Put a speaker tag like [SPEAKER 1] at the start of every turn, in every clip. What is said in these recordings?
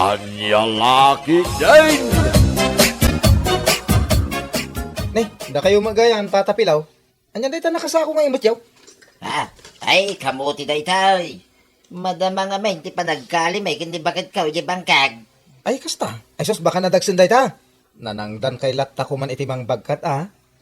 [SPEAKER 1] Anya laki din!
[SPEAKER 2] Nay, da kayo magayan tatapilaw. Anya day ta nakasako nga imot yaw.
[SPEAKER 3] Ay, kamuti da itoy. Madama nga may, di pa nagkalimay, hindi bakit ka di bangkag.
[SPEAKER 2] Ay kasta. Ay sus baka nadagsin day ta. Nanangdan kay latta ko man itimang bagkat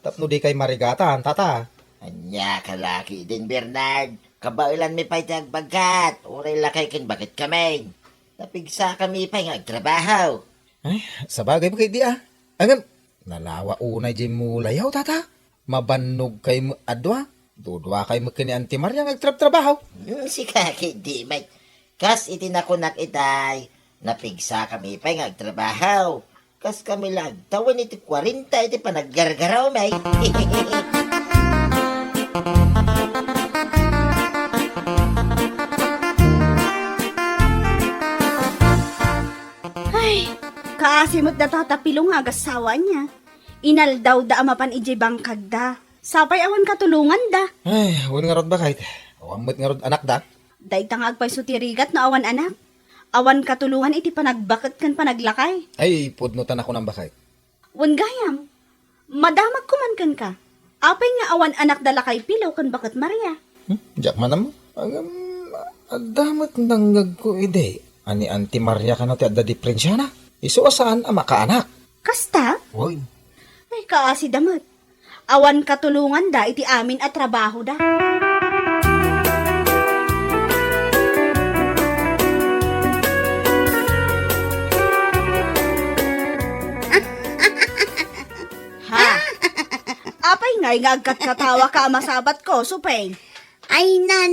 [SPEAKER 2] Tapno di kay marigatan tata.
[SPEAKER 3] Anya kalaki din, Bernard. Kabailan mi pa itag bagkat. Uray lakay kin bakit kami. Napigsa kami pa yung agtrabaho.
[SPEAKER 2] Ay, sa bagay mo kay di Angam, nalawa unay di mulayaw tata. Mabannog kay mo adwa. Dudwa kay mo kini Auntie Maria nagtrabaho.
[SPEAKER 3] Si kaki di may. Kas itinakunak itay. Napigsa kami pa yung agtrabaho. Kas kami lang. Tawan iti 40 iti pa naggargaraw may.
[SPEAKER 4] Ay, kaasimot da tatapilong agasawa niya. Inal daw da amapan ije bangkag da. Sapay awan katulungan da.
[SPEAKER 2] Ay, wala nga rod ba kahit? Awamot nga rod anak da.
[SPEAKER 4] Day tangag pa'y sutirigat na awan anak. Awan katulungan iti panagbakit kan panaglakay.
[SPEAKER 2] Ay, pudnutan ako ng bakay.
[SPEAKER 4] Wan gayam, madamag kuman kan ka. Apay nga awan anak dalakay pilaw kan bakit Maria.
[SPEAKER 2] Diyak man mo. Agam, adamat nanggag ko ide. Ani Auntie Maria ka na ti adda diferensya na. Iso saan ang makaanak?
[SPEAKER 4] Kasta?
[SPEAKER 2] Hoy.
[SPEAKER 4] Ay kaasi damat. Awan katulungan da iti amin at trabaho da. Ha? Apay ngay nga agkat-katawa ka masabat ko, supeng.
[SPEAKER 5] Ay, na,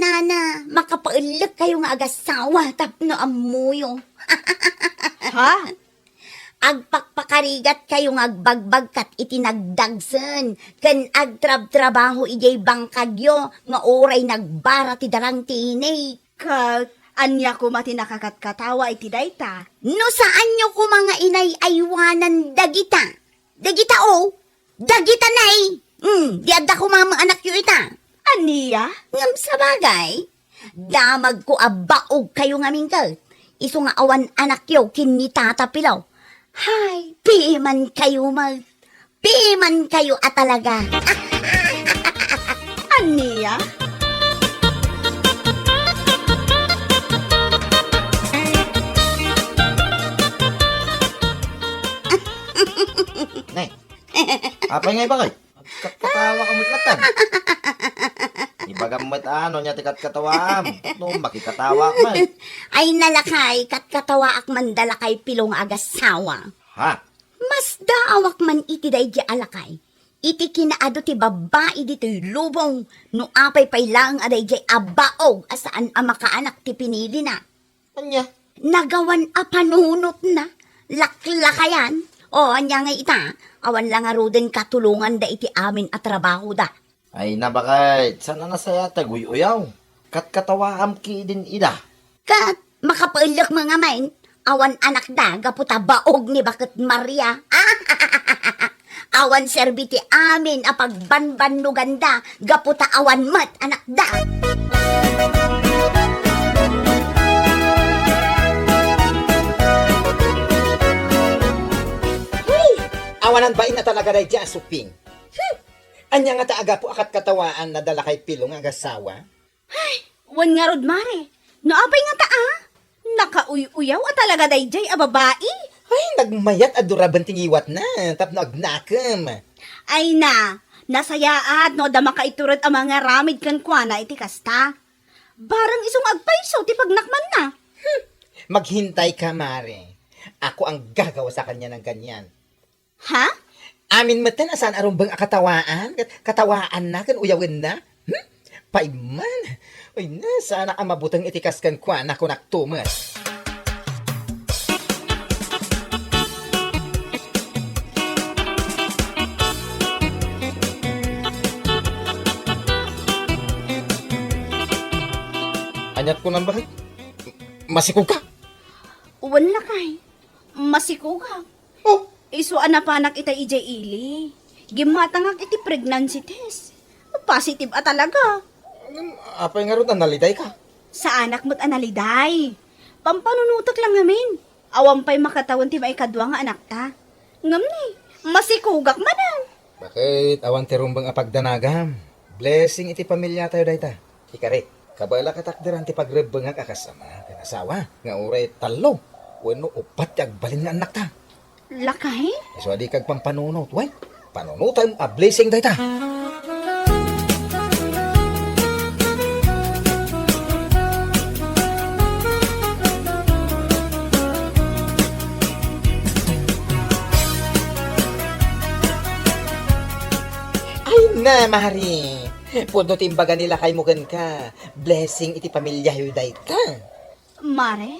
[SPEAKER 5] makapailag kayo nga agasawa, tapno amuyo.
[SPEAKER 4] Ha?
[SPEAKER 5] Agpakpakarigat kayo nga agbagbagkat itinagdagsen, ken agtrab-trabaho ijay bangkagyo, nga oray nagbara ti darang tinay.
[SPEAKER 4] Anya ko mati nakakatkatawa iti dayta.
[SPEAKER 5] No saan nyo ko mga inay aywanan dagita? Dagita dagita nay. Di adda ko mga anak yo ita.
[SPEAKER 4] Aniya?
[SPEAKER 5] Ngam sa bagay, damag ko abaog kayo nga mingkal. Iso nga awan anak yo kinitatapilaw. Hay, piman kayo piman kayo at talaga.
[SPEAKER 4] Aniya?
[SPEAKER 3] Nay, apay ngay bakit? Katawa ka mutlatan. Ibagam mo't niya tikat katawam. No, makikatawa man.
[SPEAKER 5] Ay nalakay, katkatawa ak man dalakay pilong agasawa.
[SPEAKER 3] Ha?
[SPEAKER 5] Mas daawak man iti day di alakay. Iti kinaado ti babae dito'y lubong. No apay pay lang aday di abaog asaan ang makaanak ti pinili na.
[SPEAKER 3] Anya?
[SPEAKER 5] Nagawan a panunot na. Laklakayan. O, anya nga ita. Awan lang aruden katulungan da iti amin at trabaho da.
[SPEAKER 3] Ay nabakit. Sana nasaya taguy-uyaw. Katkatawaam ki din ida.
[SPEAKER 5] Kat, makapailak mga main. Awan anak da, gaputa baog ni Bakit Maria. Awan serbiti amin apagbanbanugan da, gaputa awan mat anak da.
[SPEAKER 2] Awanan ba na talaga day dyan, suping? Anya nga taaga po akat katawaan na dala kay pilong ang agasawa?
[SPEAKER 4] Wan nga rod mare. No apay nga taa. Nakauy-uyaw at talaga dayjay a babae.
[SPEAKER 2] Ay, nagmayat aduraban tingiwat na, tapno agnakam.
[SPEAKER 4] Ay na, nasayaat no dama ka iturot ang mga ramid kan kuana iti kasta. Barang isong agpaiso ti pagnakman na.
[SPEAKER 2] Maghintay ka, Mare. Ako ang gagawa sa kanya ng ganyan.
[SPEAKER 4] Ha?
[SPEAKER 2] Amin matan asan arumbang akatawaan? Katawaan na, kan uyawin na? Paiman. Uy na, sana ang mabutang itikaskan kwa na ko naktumat. Anyat ko nang bakit? Masikog ka?
[SPEAKER 4] Wala kay. Masikuga.
[SPEAKER 2] Oh,
[SPEAKER 4] Isu anapanak ita ije ili. Gimatangag iti pregnancy test. Positive at talaga.
[SPEAKER 2] apay nga ron, naliday ka.
[SPEAKER 4] Sa anak mo't analiday. Pampanunutak lang namin. Awan pa'y makatawan ti may kadwa nga anak ta. Ngam ni, masikugak manan.
[SPEAKER 2] Bakit awan ti rumbang apagdanagam? Blessing iti pamilya tayo dayta. Ikarit, kabala katakdiran ti pagrebeng nga kakasama kanasawa. Nga uray talo. Wano upat ti agbalin nga anak ta.
[SPEAKER 4] Lakay?
[SPEAKER 2] So adi kag pampanunot. Way, panunutan a blessing dayta. Ay na, Mari. Puno timbaga nila kay mugan ka. Blessing iti pamilya yu dayta.
[SPEAKER 4] Mare?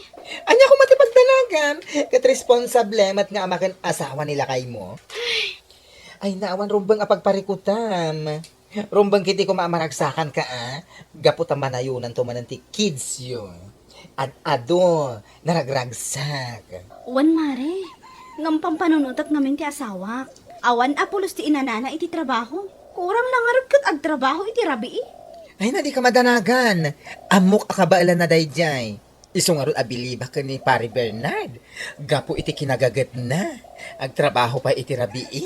[SPEAKER 2] Anya ko matipagdanagan. Kat responsable mat nga amakan asawa nila kay mo. Ay naawan rumbang apagparikutam. Rumbang kiti ko maamaragsakan ka Gapot ang manayunan to manan ti kids yun. Ado, naragragsak.
[SPEAKER 4] Wan mare. Ngam pampanunutak namin ti asawak. Awan apulos ti inanana iti trabaho. Kurang lang arap kat agtrabaho iti rabi eh.
[SPEAKER 2] Ay na di ka madanagan. Amok akabailan na dayjay. Isungarot abiliba ka ni Pari Bernard. Gapo iti kinagagat na. Agtrabaho pa iti rabii.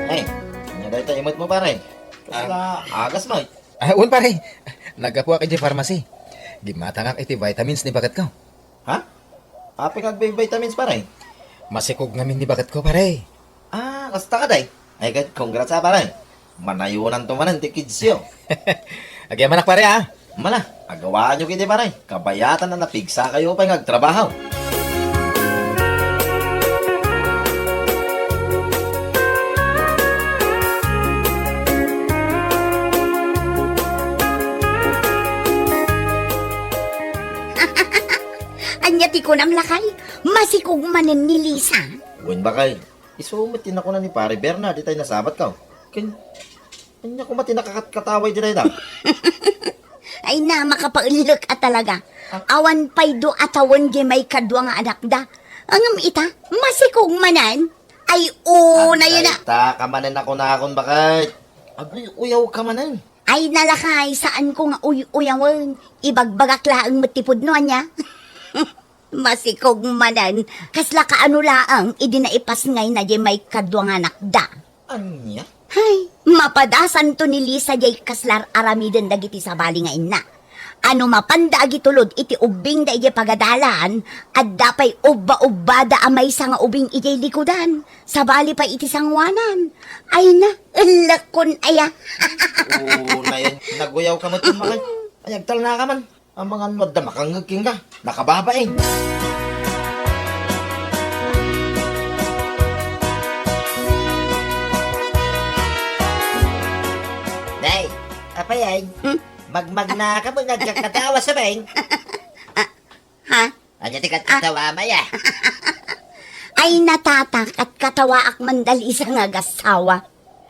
[SPEAKER 3] Ay, ano daw tayo imot mo pare? Kasla, agas mo.
[SPEAKER 2] Un pare, nagapo ka di pharmacy. Gimatangak iti vitamins ni bagat ko.
[SPEAKER 3] Ha? Api kag vitamins pare?
[SPEAKER 2] Masikog ngamin ni bagat ko pare.
[SPEAKER 3] Kasta ka day. Ay, congrats pare. Manayunan to manan ti kids yo.
[SPEAKER 2] Agya manak pare
[SPEAKER 3] Mala, agawaan nyo kiti pare. Kabayatan na napigsa kayo pa ngagtrabaho.
[SPEAKER 5] Anya ti ko ng lakay, masikog manen ni Lisa.
[SPEAKER 3] Uwin ba kay? Isumatin ako na ni pare Bernard. Di tayo nasabat ka. Kanya ko mati nakakataway di tayo.
[SPEAKER 5] Ay na, makapaulok at talaga. Awan pa'y do atawan di may kadwa nga anak da. Angam ita, masikog manan. Ay, na yun na.
[SPEAKER 3] Ta, kamanan ako na akong bakit. Abay, uyaw ka manan.
[SPEAKER 5] Ay nalakay, saan ko nga uyawan. Ibagbagak laang matipod no anya. Masikog manan. Kasla ka ano laang, idinaipas ngay na di may kadwa nga anak da.
[SPEAKER 3] Anya?
[SPEAKER 5] Hay, mapadasan to ni Lisa jay kaslar aramiden dagiti sa bali nga ina. Ano mapanda agitulod iti ubing da iti pagadalan, at dapay ubba-ubba da amay sa nga ubing iti likudan, sa bali pa iti sangwanan. Ay na, lakon aya.
[SPEAKER 3] Na yan, naguyaw ka mo tumakay. Ay, agtal na ka man. Ang mga nod na makangagking ka. Nakababa eh. Day, apa yan? Magmag na ka mo nagkakatawa sa beng.
[SPEAKER 5] Ha?
[SPEAKER 3] Anya ti katawa maya.
[SPEAKER 5] Ay natatak at katawa ak mandali sa nga gasawa.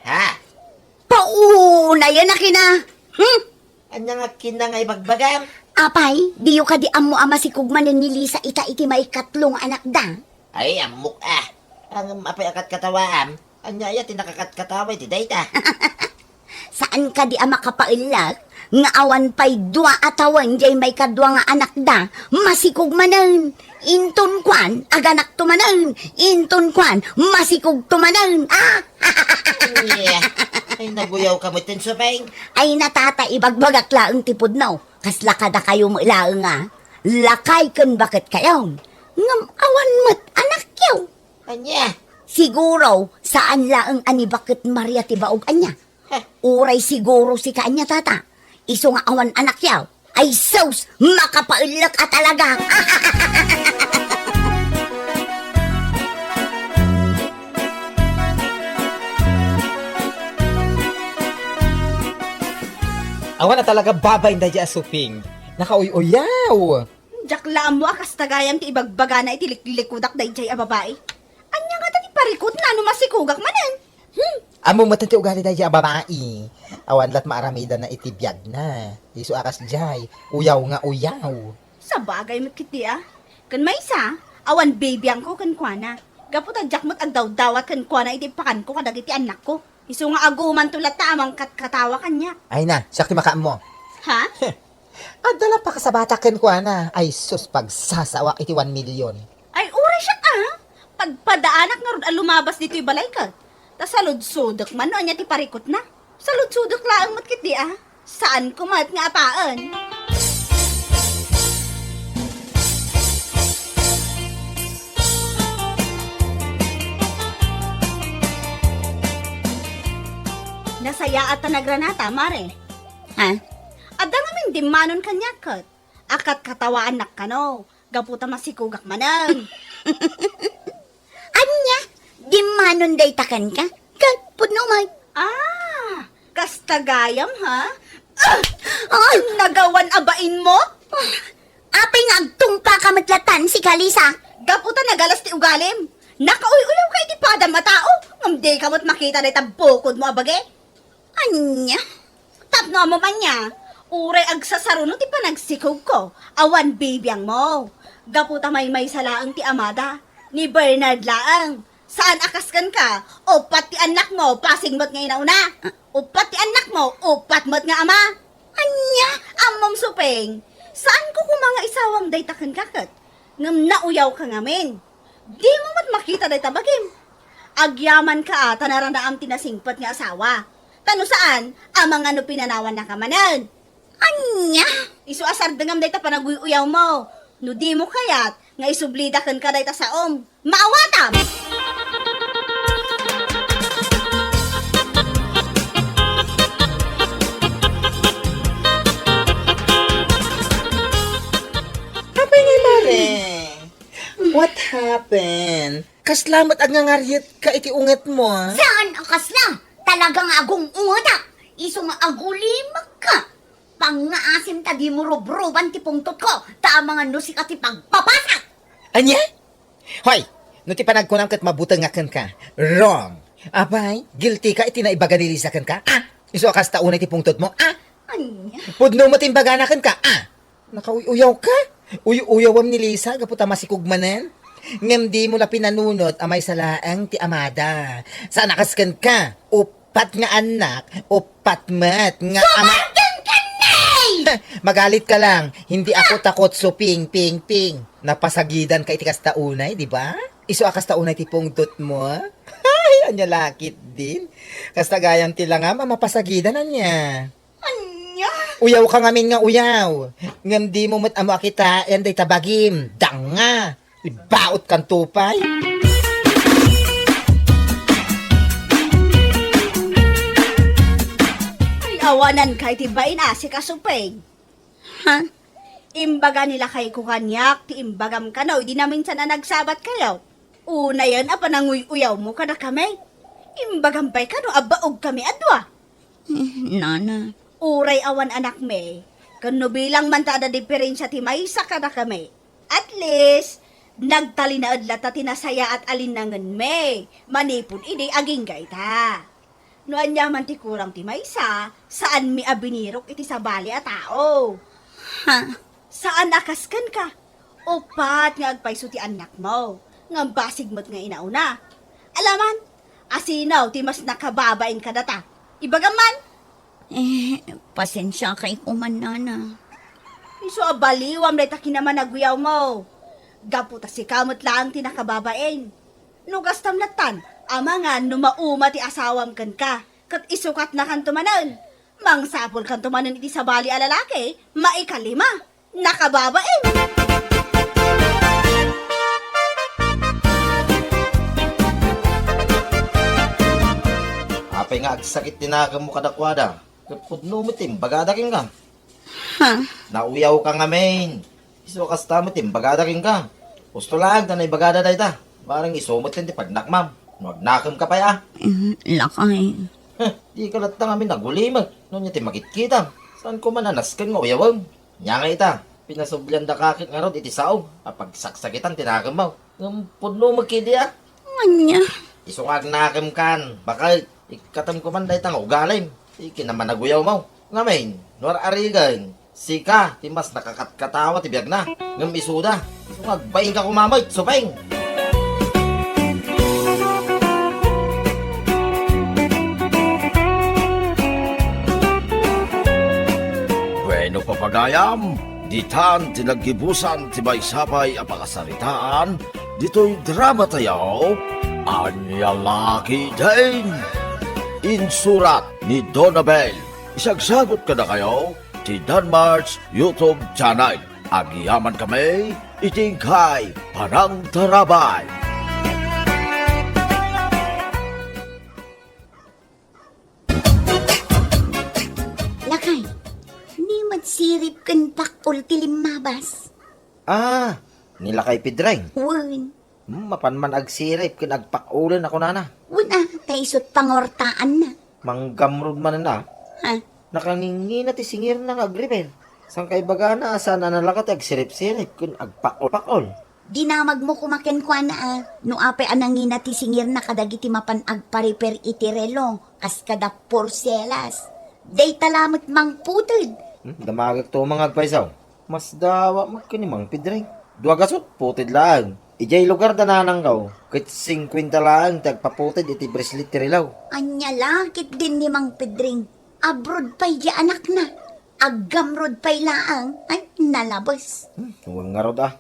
[SPEAKER 3] Ha?
[SPEAKER 5] Pauna yan na kina.
[SPEAKER 3] Anya nga kinangay bagbagang.
[SPEAKER 5] Apay, diyo ka di amo ama si kugmanen ni Lisa ita iti may katlong anak da.
[SPEAKER 3] Ay, amok ah. Ang apay akat katawaam. Anya ya tinakakatkataway ti dayta.
[SPEAKER 5] Saan ka di ama kapailag? Nga awan pa'y dua atawan jay may kadwa nga anak da. Masikog manan. Inton kwan, aganak tumanan. Inton kwan, masikog tumanan.
[SPEAKER 3] Yeah. Ay, naguyaw ka mo tin sa beng.
[SPEAKER 5] Ay natata ibagbagak laang tipod no. Kasla kada kayo mo ilaang lakay kan bakit kayo. Ngam awan mo't anak yaw.
[SPEAKER 3] Anya?
[SPEAKER 5] Siguro, saan laang ani bakit Maria tibaog anya? Uray siguro si kanya tata. Iso nga awan anak yaw. Ay sus, makapaulak ka talaga.
[SPEAKER 2] Awan na talaga babay na dya asuping. Nakauy-uyaw.
[SPEAKER 4] Jaklaan mo akas tagayam ti ibagbaga na iti liklikudak da ijay a babae. Anya nga tati parikot na ano masikugak manan.
[SPEAKER 2] Amo matati ugali na dya babae. Awan lat maaramida na itibiyag na. Isu akas jay. Uyaw nga uyaw.
[SPEAKER 4] Sa bagay mo kiti Kan may isa, awan baby ang ko kan kuana. Gapot ang jakmat ang daw-dawat kan kuana iti pakan ko kadag iti anak ko. Isu nga aguman tulat ta amang katawa kanya.
[SPEAKER 2] Ay na, siya kimakaan mo.
[SPEAKER 4] Ha?
[SPEAKER 2] At dala pa ka sa batakin ko na. Ay sus, pagsasawa iti 1 million.
[SPEAKER 4] Ay, ura siya Pagpadaanak nga ron lumabas dito yung balay ka. Ta saludsudok man no, anya ti parikot na. Saludsudok laang matkit di Saan kumat nga apaan? Nasaya at nagranata, mare.
[SPEAKER 5] Ha?
[SPEAKER 4] Adda nga min dimanon kanya kat. Akat katawaan nak kano. Gaputa masikugak manan.
[SPEAKER 5] Anya? Di manon day takan ka? Kapod no, may.
[SPEAKER 4] Kastagayam ha?
[SPEAKER 5] Ay!
[SPEAKER 4] Nagawan abain mo?
[SPEAKER 5] Apay nga agtungpa ka matlatan si Kalisa.
[SPEAKER 4] Gaputa nagalas ti ugalim. Nakauy-ulaw kay ti pada matao. Ngam ka mo't makita na itabukod mo abage.
[SPEAKER 5] Anya?
[SPEAKER 4] Tapno mo man niya. Uray agsasaruno ti panagsikog ko. Awan bibiyang mo. Gaputa may salaang ti amada. Ni Bernard laang. Saan akaskan ka? Upat ti anak mo, pasing mo't ngayon na una. Upat ti anak mo, upat mo't nga ama.
[SPEAKER 5] Anya?
[SPEAKER 4] Amom supeng, saan ko kung mga isawang daytakan kakat? Ngam nauyaw ka ngamin. Di mo mat makita day tabagim. Agyaman ka tanaranaam tinasingpat nga asawa. Tano saan? Amang ano pinanawan na kamanan.
[SPEAKER 5] Anya?
[SPEAKER 4] Isu asar dengam day ta panaguyaw mo. No di mo kayat, nga isublidakan ka day ta saom. Maawatam!
[SPEAKER 2] What happened? Kaslamat ang ngangaryat ka iti unget mo.
[SPEAKER 5] Saan akas na? Talagang agong ungadak. Iso nga agulimag ka. Pangaasim ta di mo robroban ti pungtot ko. Tamangan no si ka ti pagpapasak.
[SPEAKER 2] Anya? Hoy, no ti panagkunam kat mabutang nga ka. Wrong. Abay, guilty ka iti naibaganilisakan ka. Iso akas taunay ti pungtot mo.
[SPEAKER 5] Anya?
[SPEAKER 2] Pudno mo timbaganakan ka. Nakauyaw ka? Uyawam ni Lisa, gaputa masikugmanan. Ngem di mo la pinanunot amay salaang ti amada. Saan nakaskan ka? Upat nga anak, upat mat nga ama. Magalit ka lang. Hindi ako takot so ping. Napasagidan ka iti kastaunay, di ba? Iso akas taunay ti pungtot mo. Ay, anya lakit din. Kastagayang tila nga mamapasagidan anya. Uyaw ka ngamin nga uyaw. Ngam di mo matamo kita, yan day tabagim. Danga. Ibaot kang tupay.
[SPEAKER 4] Ay awanan kay ti bain si kasupeng.
[SPEAKER 5] Ha?
[SPEAKER 4] Imbaga nila kay kukanyak, ti imbagam ka na, di namin sana nagsabat kayo. Una yan, pananguy-uyaw mo ka na kami. Imbagam pa'y ka no, abaog kami adwa.
[SPEAKER 5] Nana.
[SPEAKER 4] Uray awan anak me, kano bilang man tada diferensya ti maysa ka na kami. At least, nagtalinaad lata tinasaya at alinangan me, manipon idi aging gaita. No anya man ti kurang ti maysa, saan mi abinirok iti sabali a tao.
[SPEAKER 5] Ha?
[SPEAKER 4] Saan akaskan ka? Upat nga agpayso ti anak mo, nga basig mo't nga inauna. Alaman, asinaw ti mas nakababain ka data. Ibagaman,
[SPEAKER 5] Pasensya kay kuman, Nana.
[SPEAKER 4] iso abaliwam na itaki naman naguyaw mo. Gaputa si kamot lang tinakababain. Nugas tamlatan, ama nga numauma ti asawam kan ka, kat isukat na kan tumanan. Mangsapol kan tumanan iti sabali a lalaki, maikalima, nakababain.
[SPEAKER 3] Apay nga agsakit tinakam mo kadakwada. Kapudno mo tim, bagadaking ka.
[SPEAKER 5] Ha?
[SPEAKER 3] Nauyaw ka nga main. Iso kasta mo tim, bagadaking ka. Gusto lang, tanay bagada day ta. Parang isumot din ti pagnakmam. Magnakam ka pa ya.
[SPEAKER 5] Lakay.
[SPEAKER 3] Di ka latang amin nagulimag. Noon niya ti makikita. Saan ko man anaskan nga uyawang. Nya nga ita. Pinasublyan da kakit nga rod iti sao. Apag saksakitan tinakam mo. Pudno magkidi ah.
[SPEAKER 5] Anya?
[SPEAKER 3] Iso nga nakam kan. Bakit? Ikatam ko man day tang ugalim. Ikinaman naguyaw mo. Ngamin, nuar arigan. Sika, timas nakakatkatawa ti biyag na. Ngam isuda. Iso nga baing ka kumamoy. Supeng!
[SPEAKER 1] gagayam, ditan tinagibusan ti may sabay apakasaritaan, dito'y drama tayo, Anyalaki din. Insurat ni Donabel. Isagsagot ka na kayo, ti Danmar's YouTube channel. Agiyaman kami, itingkay, parang tarabay.
[SPEAKER 5] Lakay, ni magsirip kan pakul tilimabas.
[SPEAKER 3] Ah, nila kay Pidrang.
[SPEAKER 5] Wan,
[SPEAKER 3] Mapanman agsirip kin agpakulan ako nana.
[SPEAKER 5] wana, taisot pangortaan na.
[SPEAKER 3] Manggamrod man na.
[SPEAKER 5] Ha?
[SPEAKER 3] Nakangingi na ti singir ng agriber. Sang kay baga na asa na nalakat agsirip-sirip kin agpakol-pakol.
[SPEAKER 5] Dinamag mo kumaken kwa na no ape anangin na ti singir na kadagiti mapan agpariper itirelo, kas kada porselas. Day talamat mang putod.
[SPEAKER 3] Damagak to mga agpaisaw. Mas dawa magkanimang Pidrang. Dua gasot, putid lang. Ijay lugar da nananggaw. Kit 50 lang tagpaputid iti brislit tirilaw.
[SPEAKER 5] Anya lakit din ni Mang Pedring. Abroad pa'y di anak na. Aggamrod pa'y laang. Ay, nalabas.
[SPEAKER 3] Huwag nga rod ah.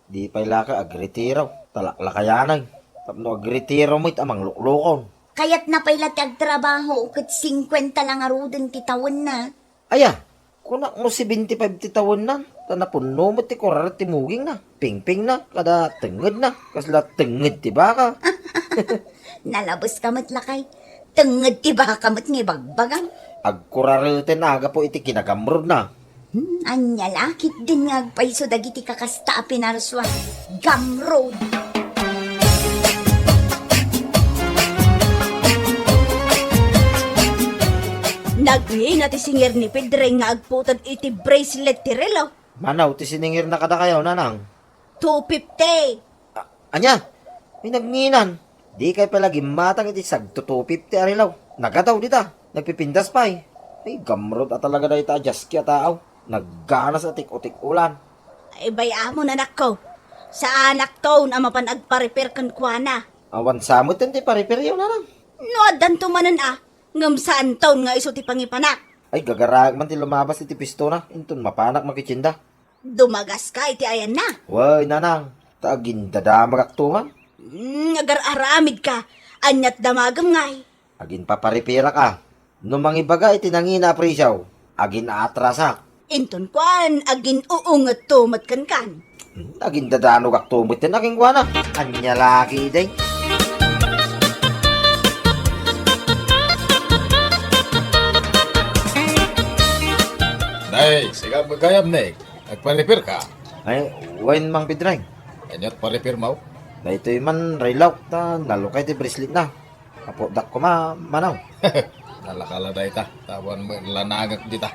[SPEAKER 3] Di pa'y laka agretiraw. Talaklakayanay. Tapno agretiraw mo'y amang luklukon.
[SPEAKER 5] Kaya't na pa'y latag trabaho. Kat 50 lang arudin titawan na.
[SPEAKER 3] Aya, kunak mo si 25 titawan na. Tanapuno mo ti kurar ti muging na. Ping-ping na. Kada tenged na. Kasla tenged ti baka.
[SPEAKER 5] Nalabas kamat lakay. Tengad ti baka kamat ni bagbagan.
[SPEAKER 3] Agkurarete na aga po iti kinagamrod na.
[SPEAKER 5] Anya lakit din nga agpaiso dagiti kakasta pinarswa. Gamroad.
[SPEAKER 4] Nagwi na ti singir ni Pedring nga agputad iti bracelet ti relo.
[SPEAKER 3] Manaw, ti siningir na kada kayo, nanang.
[SPEAKER 4] 250.
[SPEAKER 3] Anya, may nagnginan. Di kay palagi matang iti sagto 250 arilaw. Nagataw dita, nagpipindas pa eh. Ay, gamrod at talaga na ita, jaski at taaw. Nagganas at tik-utik ulan.
[SPEAKER 4] Ay baya mo na nako. Sa anak to na mapan agpa-repair kan kuana.
[SPEAKER 3] Awan samot yan ti pariperyaw nanang.
[SPEAKER 4] No adan tumanan ngam saan taon nga iso ti pangipanak.
[SPEAKER 3] Ay, gagarag man ti lumabas iti pisto na. Inton mapanak makichinda.
[SPEAKER 4] Dumagas ka iti ayan na.
[SPEAKER 3] Way, nanang. Taagin dadamag aktuman.
[SPEAKER 4] Agar-aramid ka. Anyat damagam ngay.
[SPEAKER 3] Agin paparipira ka. No mangibaga iti nangina presyaw. Agin atrasak.
[SPEAKER 4] Inton kwan, agin uungat tumat kan.
[SPEAKER 3] Agin dadanog aktumot yan aking kuwana. Anya laki day.
[SPEAKER 6] Nay, siga magayam nek. Nagpa-repair ka.
[SPEAKER 3] Ay, wain mang Pidrang.
[SPEAKER 6] Kanyat pa-repair mo.
[SPEAKER 3] Na ito'y man raylaw ta nalukay ti bracelet na. Kapodak ko manaw.
[SPEAKER 6] Nalakala na ita. Tawan mo lanagak dita.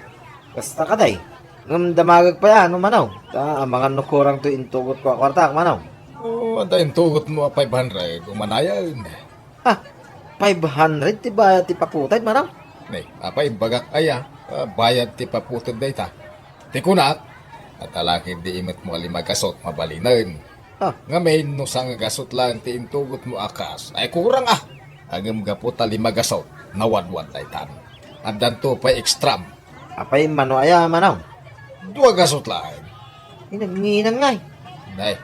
[SPEAKER 3] Basta ka day. Ngam damagag pa yan, manaw. Ta mga nukurang to intugot ko kwarta, manaw.
[SPEAKER 6] Oo, antayin tugot mo 500. Umanayan.
[SPEAKER 3] Ha, 500 ti bayad ti paputay, manaw.
[SPEAKER 6] Nay, apay bagak aya. Bayad ti paputod na ita. Ti kunak. At alakid di imit mo alimagasot mabalinan.
[SPEAKER 3] Ha,
[SPEAKER 6] Ngamin no sang gasot lang ti intugot mo akas. Ay kurang Agam gapo talimagasot. Nawadwad na itan. Andan to pa ekstram.
[SPEAKER 3] apay mano aya, manaw.
[SPEAKER 6] Dua gasot lang.
[SPEAKER 3] Inanginan nga eh.
[SPEAKER 6] Nay,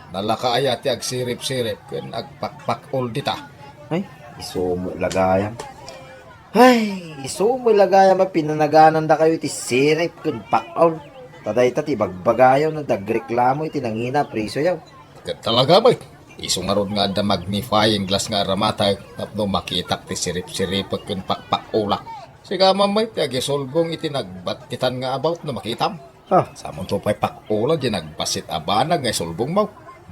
[SPEAKER 6] nalakaaya ti agsirip-sirip ken agpakpakol dita.
[SPEAKER 3] Ay, isumo lagayam. Ay, isumo lagayam at pinanaganan da kayo iti sirip kun pakaw. Taday ta ti bagbagayaw na dagreklamo iti nangina priso yaw.
[SPEAKER 6] Ket talaga ba? Isungarod nga da magnifying glass nga ramatay tapno makitak ti sirip-sirip ken pakpakulak. Siga mamay ti agisolbong iti nagbatitan nga about na makitam.
[SPEAKER 3] Ha,
[SPEAKER 6] Samon to pa'y pakulan di nagbasit abanag nga sulbong mo.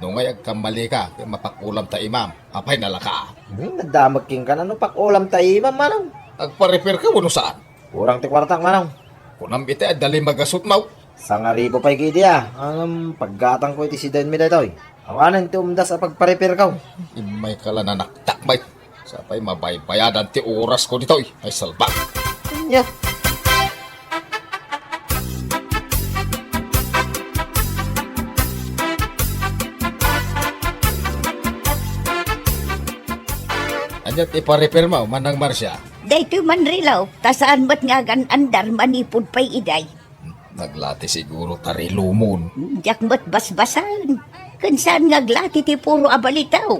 [SPEAKER 6] No ngay agkamali ka, kaya mapakulam ta imam. Apay nalaka.
[SPEAKER 3] nadamag king ka na no pakulam tayo, manaw.
[SPEAKER 6] Agpa-repair ka wano saan?
[SPEAKER 3] Kurang ti kwartak, manaw.
[SPEAKER 6] Kunam iti adali magasot mo.
[SPEAKER 3] Sangaribo pa'y kiti paggatang ko iti si Dan mi daytoy. Awanan ti umdas a pagparepir ka.
[SPEAKER 6] Imay ka lang na naktakbay. Sapay mabaybayadan ti oras ko dito. Ay salbak.
[SPEAKER 3] Yeah.
[SPEAKER 6] Anyat ipa-repair mo, manang Marsya.
[SPEAKER 5] Daytoy man rilaw. Tasaan ba't nga gan andar manipod pa'y iday.
[SPEAKER 6] Naglati siguro tari lumon.
[SPEAKER 5] Diyak mo't basbasan. Kansan nga glati ti puro abalitaw.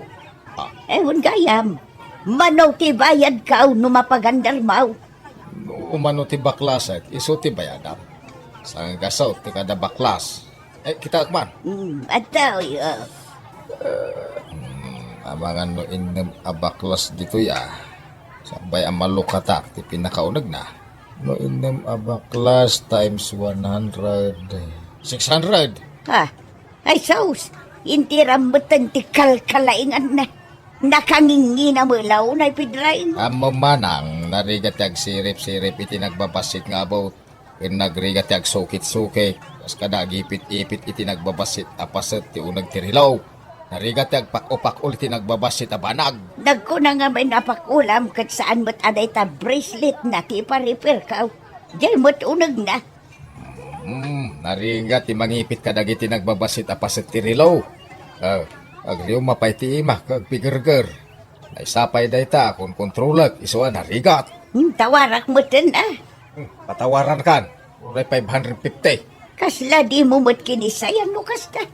[SPEAKER 5] Ewan gayam. Manaw ti bayad ka no mapagandar mau.
[SPEAKER 6] Umano ti baklas at iso ti bayadam. Sa gasaw ti kada baklas. Kita akman.
[SPEAKER 5] Ataw,
[SPEAKER 6] Abangan no inem abaklas dito ya. Sabay ang malukatak ti pinakaunag na. No inem abaklas times 100. 600.
[SPEAKER 5] Ha? Ay, saus. Hindi rambutan ti kalkalaingan na. Nakangingi na mulaw na ipidrain.
[SPEAKER 6] Amo manang narigat yag sirip-sirip iti nagbabasit nga about. Ken nagrigat yag sukit-sukit. Kas kada gipit-ipit iti nagbabasit apaset ti unag tirilaw. Narigat yag pak-upak iti nagbabasit a banag.
[SPEAKER 5] Nagko na nga may napakulam kat saan mo't aday ta bracelet na ti paripir ka. Diyan mo't unag na.
[SPEAKER 6] Narigat ti mangipit kadag iti nagbabasit apaset tirilaw. Agriyo mapay ti ima kag pigurger. Naisapay dayta kung kontrolak isuan narigat.
[SPEAKER 5] Tawarak mo't na.
[SPEAKER 6] Patawaran kan. Uray 550.
[SPEAKER 5] Kasla di mo mo't kinisayan no kasta.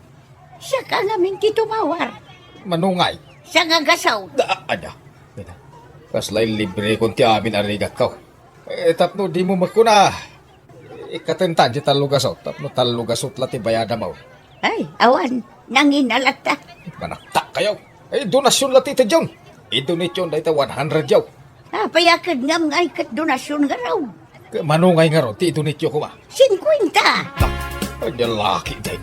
[SPEAKER 5] Siya ka namin ti tumawar.
[SPEAKER 6] Manungay.
[SPEAKER 5] Siya nga gasaw.
[SPEAKER 6] Ada. Kaslay libre kung ti amin arigat ko. Tapno di mo magkuna. Ikatentan di talugasot. Tapno talugasot lati bayada mo.
[SPEAKER 5] Ay, awan. Nanginalata.
[SPEAKER 6] Manaktak kayo. Donasyon lati ta dyan. Idonasyon dahi ta 100 yaw.
[SPEAKER 5] Payakad ngam ngay kat donasyon nga raw.
[SPEAKER 6] Manungay nga ro. Ti idonasyon ko ba?
[SPEAKER 5] 50.
[SPEAKER 6] Ay, lalaki din.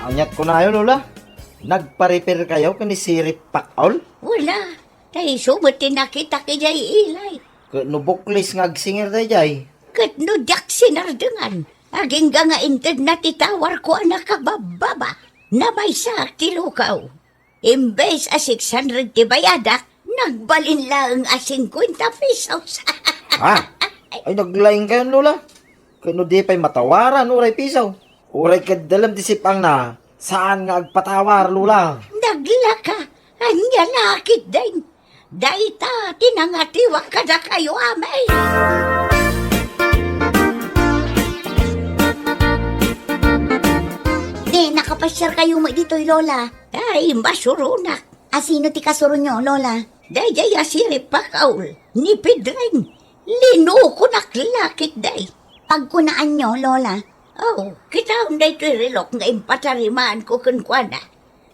[SPEAKER 3] Anyat ko na yun, Lola. Nagpa-repair kayo kani sirip pakol?
[SPEAKER 5] Wala. Tay sumot tinakita kajay ilay.
[SPEAKER 3] Nubuklis nga agsinger tayo jay.
[SPEAKER 5] Kat no dak sinardengan. Aging nga inted na titawar ko anak kabababa. Na may sak tilukaw. Imbes a 600 ti bayadak, nagbalin lang a 50 pesos.
[SPEAKER 3] Ha? Ay, naglaing kayo, Lola. Kano di pa'y matawaran, uray pisaw. Uray kadalam disipang na. Saan nga agpatawar, Lola?
[SPEAKER 5] Naglaka, anya lakit din. Daita, tinangatiwak ka na kayo amay. Nakapasyar kayo mo dito'y Lola. Ay, masurunak. Sino ti kasuro nyo, Lola? Dayay asirip pakaul, ni Pedring. Linuko naklakit day. Pagkunaan nyo, Lola? Oh, kita unday to'y relok nga impatarimaan ko kunkwana.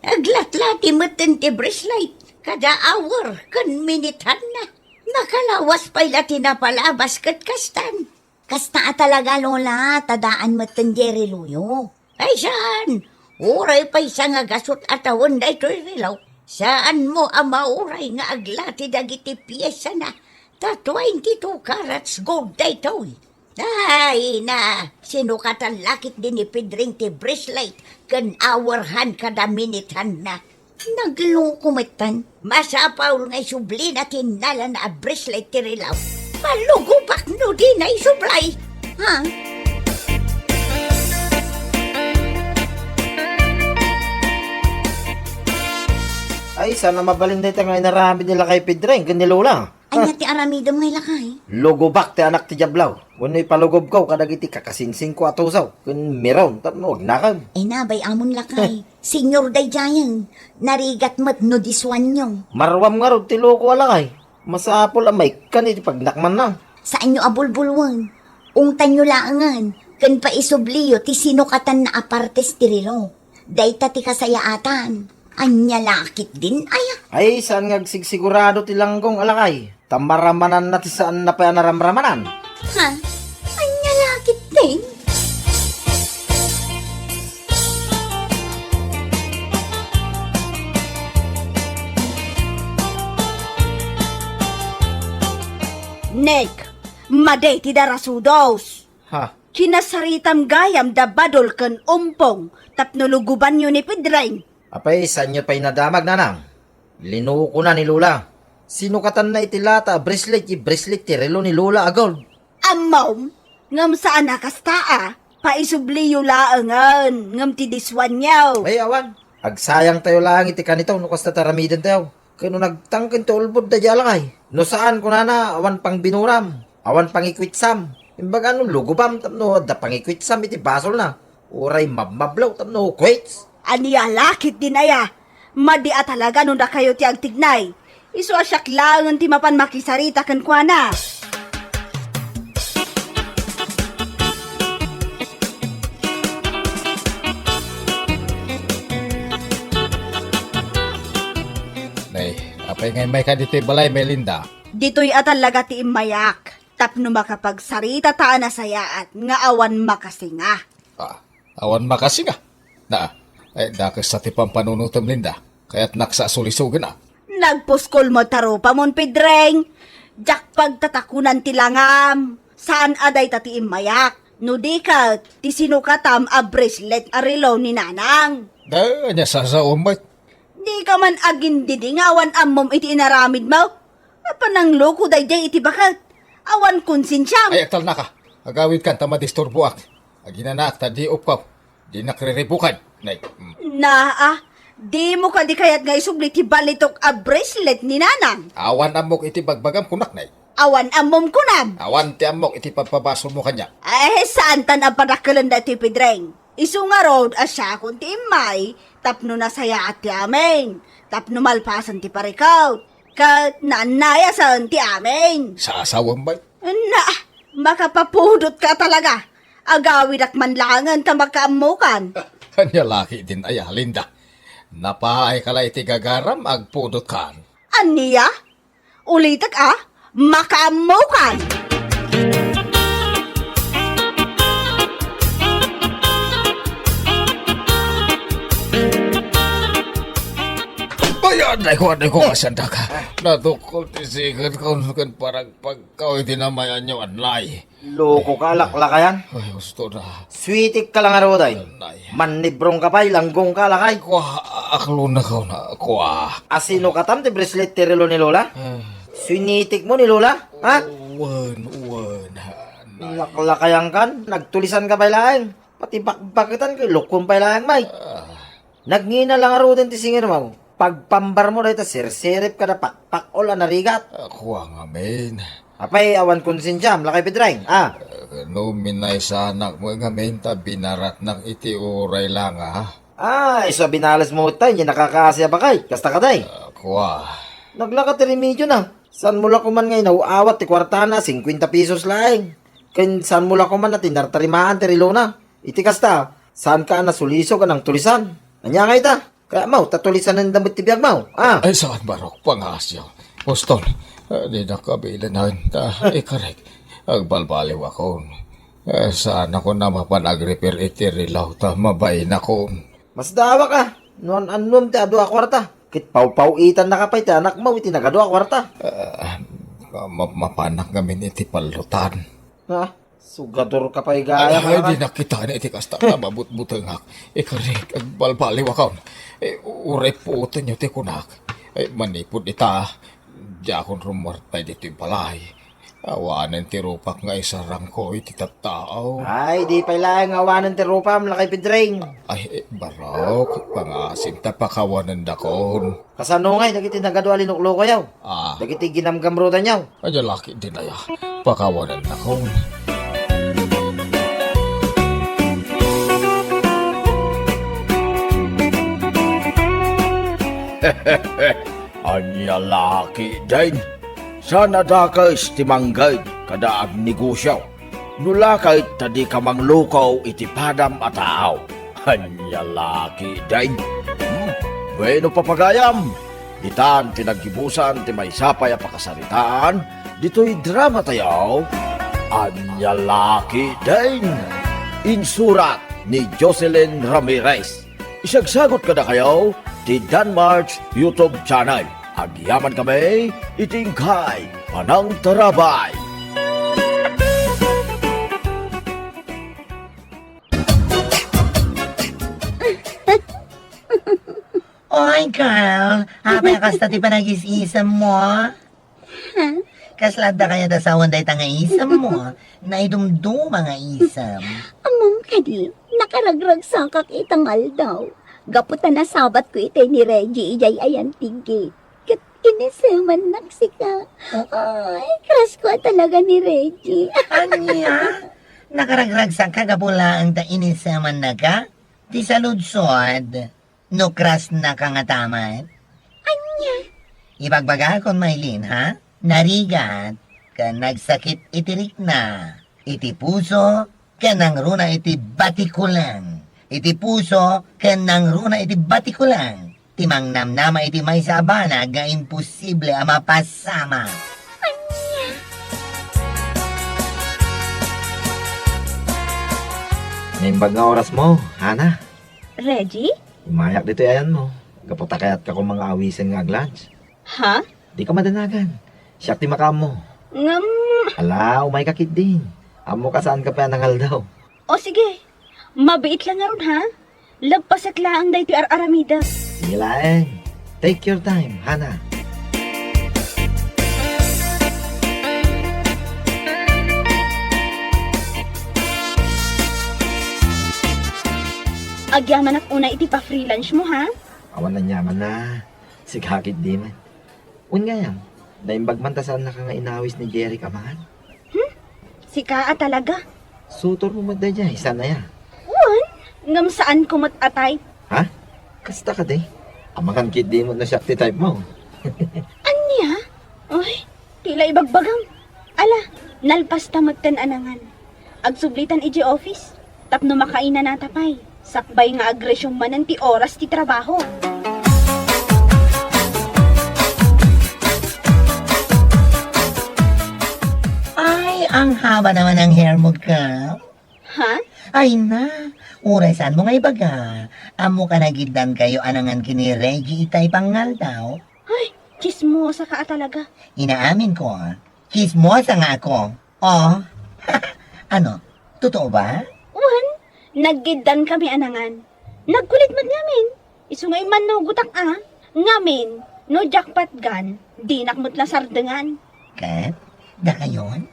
[SPEAKER 5] Aglatlati matan ti bracelet. Kada hour, kan minitan na. Nakalawas pa'y lati na palabas kat kastan. Kasta talaga, Lola. Tadaan matan Jerry Luyo. Ay, saan? Uray pa'y sa nga gasot atawon day to'y relaw. Saan mo ang mauray nga aglati dagiti piyesa na? Ta 22 carats gold day to'y. Ay na, sinukatan lakit din ni Pedring ti bracelet kan hourhan kada minithan na. Naglukumitan, masapaw nga isubli na tinala na bracelet ti relaw. Malugupak no di na isublay. Ha?
[SPEAKER 3] Ay, sana mabalinday tayo nga inarami nila kay Pedring, ganyan Lola.
[SPEAKER 5] Ay, ti aramido mo lakay.
[SPEAKER 3] Lugobak ti anak ti Jablaw. Kuno'y palugob ko, kadagiti kakasinsing ko atusaw. Kun meron, tapno, nagam.
[SPEAKER 5] Ay nabay amon lakay. Senyor day jayan. Narigat mat no diswan nyo.
[SPEAKER 3] Marwam nga ro, ti loko alakay. Masapol amay, kaniti pagnakman na.
[SPEAKER 5] Sa inyo abulbulwan. Ungtan nyo laangan. Kan pa isubliyo ti sinukatan na apartes tirilo. Dayta ti kasayaatan. Anya lakit din aya.
[SPEAKER 3] Ay, saan nga sigurado ti langgong alakay? Tamaramanan na ti saan na pa naramramanan.
[SPEAKER 5] Ha? Anya lakit din?
[SPEAKER 4] Nek, maday ti darasudos.
[SPEAKER 3] Ha?
[SPEAKER 4] Kinasaritam gayam da badol ken umpong tapnuluguban nyo ni Pedring.
[SPEAKER 3] Apay, saan nyo pa'y nadamag nanang? Linuko na ni Lola. Sinukatan na itilata, bracelet ti relo ni Lola agol.
[SPEAKER 4] Amaw, ngam saan nakastaa, paisubliyo laangan, ngam ti diswan yaw.
[SPEAKER 3] Ay, awan. Agsayang tayo lang iti kanito, nukas na taramidan tayo. Kano nagtangkin to ulbod da jalakay. No saan ko na awan pang binuram. Awan pang ikwitsam. Imbaga ano lugubam tapno da pang ikwitsam iti basol na. Uray mabmablaw tapno kwits.
[SPEAKER 4] Aniya lakit din aya. Madia talaga nung na kayo ti agtignay. Isu asyak lang ti mapan makisarita kan kwa na.
[SPEAKER 6] Nay, apay ngay may ka dito balay, Melinda.
[SPEAKER 4] Dito'y atalaga ti imayak. Tapno makapagsarita taan na sayaat nga awan makasinga.
[SPEAKER 6] Awan makasinga. Ay dakas sa tipang panunutom, Linda. Kaya't naksasulisugan na.
[SPEAKER 4] Nagpuskol mo taro pa mon Pedreng. Jak pagtatakunan ti langam. Saan aday tati imayak? No di ka, ti sinukatam a bracelet a relo ni nanang.
[SPEAKER 6] Anya sa umay.
[SPEAKER 4] Di ka man agin didingawan amom iti inaramid mo. Apanang loko dayday iti bakat. Awan konsensyam.
[SPEAKER 6] Ay, aktal na ka. Agawid kan tamadisturbuak. Aginanak, tadi upkaw. Di nakriribukan. Nay,
[SPEAKER 4] Di mo ka di kayat nga isubli ti balitok a bracelet ni nanang.
[SPEAKER 6] awan amok iti bagbagam kunak, nay.
[SPEAKER 4] Awan amom kunam.
[SPEAKER 6] Awan ti amok iti pagpabaso mo kanya.
[SPEAKER 4] Saan tan ang panakalan da ti Pedreng? Isu nga road asya kung ti imay, tapno nasaya at ti amin. Tapno malpasan ti parikaw. Kat naanayasan ti amin.
[SPEAKER 6] Sa asawang bay.
[SPEAKER 4] Makapapudot ka talaga. Agawid ak manlangan ta makaamukan.
[SPEAKER 6] Kanya laki din ay Linda. Napahay kala iti gagaram agpudot kan.
[SPEAKER 4] Aniya? Ulitak makaamukan.
[SPEAKER 6] Ayan, ay ko kasanda ka. Natukol ti sigat ko kan parang pagkaw iti namayan nyo anlay.
[SPEAKER 3] Loko ka laklakayan.
[SPEAKER 6] Ay, gusto na.
[SPEAKER 3] Sweetik ka lang aro day.
[SPEAKER 6] Anlay.
[SPEAKER 3] Manibrong ka pa'y langgong ka lakay.
[SPEAKER 6] Kwa, aklo na ka na. Kwa.
[SPEAKER 3] Asino katam ti bracelet ti relo ni Lola? Sinitik mo ni Lola? Ha?
[SPEAKER 6] Uwan.
[SPEAKER 3] Laklakayan kan? Nagtulisan ka pa'y laeng. Pati bakbakitan kay lukon pa'y laeng may. Nagngina lang aro din ti singir mo. Pagpambar mo dahil sirsirip ka na pakpak o la narigat.
[SPEAKER 6] Kwa nga, men.
[SPEAKER 3] Apay awan konsensyam lakay Pedreng.
[SPEAKER 6] No minay sa anak mo nga menta binarat ng iti uray lang
[SPEAKER 3] Iso binalas mo tayo, hindi nakakasya ba kay? Kasta ka day.
[SPEAKER 6] Kwa.
[SPEAKER 3] Naglakat ti remedyo na. San mula ko man ngayon nauawat ti kwarta na, 50 pesos laeng. Ken san mula ko man na tinartarimaan ti rilo na. Iti kasta, saan ka na suliso ka ng tulisan? Anya nga ita? Kaya mau, tatulisan ng damit ti biyag mau.
[SPEAKER 6] Ay, saan barok pangasyo? Boston, di na kabilanan ta. Ikarek, agbalbaliw ako. Saan ako na mapanag-repair iti rilaw ta, mabayin ako.
[SPEAKER 3] Mas dawa ka. Noon anom ti adu a kwarta. Kit pau-pau-itan na kapay ti anak mo iti nagadu a kwarta.
[SPEAKER 6] Mapanak ngamin iti palutan.
[SPEAKER 3] Sugador ka pa'y gaya
[SPEAKER 6] Ay,
[SPEAKER 3] ka.
[SPEAKER 6] di nakita na iti kasta na mabut-butangak. Ikarek, agbalbaliw ako. Uray po ito nyo ti kunak. Manipod ita. Di akong rumartay dito yung balay. Awanan ti rupak nga isarang ko iti tattao.
[SPEAKER 3] Ay, di pa'y laeng awanan ti rupam lakay Pedreng.
[SPEAKER 6] Ay, barok. Pangasim ta pakawanan dakon.
[SPEAKER 3] Kasano ngay, dagiti nagadu alinuklo ko yaw.
[SPEAKER 6] Ah,
[SPEAKER 3] Dagiti ginamgamrudan yaw.
[SPEAKER 6] ay laki din aya. Pakawanan dakon.
[SPEAKER 1] Anya laki din. Sana dakas timanggay kada ag negosyo. Nulakay tadi ka manglukaw iti padam at taaw. Anya laki din. Bueno papagayam. Itan tinaggibusan ti may sapay a pakasaritaan. Dito'y drama tayaw. Anya laki din. Insurat ni Jocelyn Ramirez. Isagsagot kada kayo ti Danmarks YouTube channel. Agyaman kami, itingkay, panang tarabay.
[SPEAKER 7] Oy, girl. Hapay kasta ti panag-isisam mo. Kaslada kaya da sa day tanga isam mo. Naidumdum mga isam.
[SPEAKER 5] Among kadi, nakaragrag sa kakitangal daw. Gaputan na sabat ko ite ni Reggie ijay ayan tigi. Kat Inisaman nagsika. Ay, crush ko talaga ni Reggie.
[SPEAKER 7] Anya? Nakaragrag sa kagabula ang da inisaman na ka? Di sa ludsod. No crush na ka nga taman?
[SPEAKER 5] Anya?
[SPEAKER 7] Ibagbaga kon Maylin, ha? Narigat, ka nagsakit itirik na. Iti puso, ka nang runa iti batikulang. Iti puso, ka nang runa iti batikulang. Timang namnama iti may sabana, ga imposible ang mapasama.
[SPEAKER 3] Nimbag nga oras mo, Hana.
[SPEAKER 4] Reggie?
[SPEAKER 3] Imayak dito ayan mo. Kaputa kaya't ka kung mga awisin nga glance.
[SPEAKER 4] Ha?
[SPEAKER 3] Di ka madanagan. Siyak ti makam mo.
[SPEAKER 4] Ngam...
[SPEAKER 3] Ala, umay ka kid din. Amo ka saan ka pa nangal daw.
[SPEAKER 4] O sige, mabiit lang nga ron ha. Lagpasak laang dahi ti ar-aramida.
[SPEAKER 3] Sige laeng. Take your time, Hana.
[SPEAKER 4] Agyaman at una iti pa-freelance mo ha.
[SPEAKER 3] Awan na nyaman na. Sigakit di man. Un nga yan. Naimbag man ta saan na ka nga inawis ni Jerry Kamangan.
[SPEAKER 4] Sika talaga.
[SPEAKER 3] Sutor mo magda dyan. Isa na yan.
[SPEAKER 4] Wan, ngam saan ko matatay.
[SPEAKER 3] Ha? Kasta ka di. Amangan kid di mo na siya ti type mo.
[SPEAKER 4] Anya? Ay, tila ibagbagang. Ala, nalpas tamagtan anangan. Agsublitan iji office. Tapno makaina natapay. Sakbay nga agresyong manan ti oras ti trabaho.
[SPEAKER 7] Ay, ang haba naman ng hair mo ka.
[SPEAKER 4] Ha?
[SPEAKER 7] Ay na, urasan mo nga ibaga. Amo ka nagidan kayo anangan kini Reggie itay pangal daw.
[SPEAKER 4] Ay, chismosa ka talaga.
[SPEAKER 7] Inaamin ko, chismosa nga ako. Oh, ano, totoo ba?
[SPEAKER 4] Wan, naggidan kami anangan. Nagkulit man ngamin. Isungay man no gutak Ngamin, no jackpot gun. Di nakmut lang sardengan.
[SPEAKER 7] Kat, da kayon?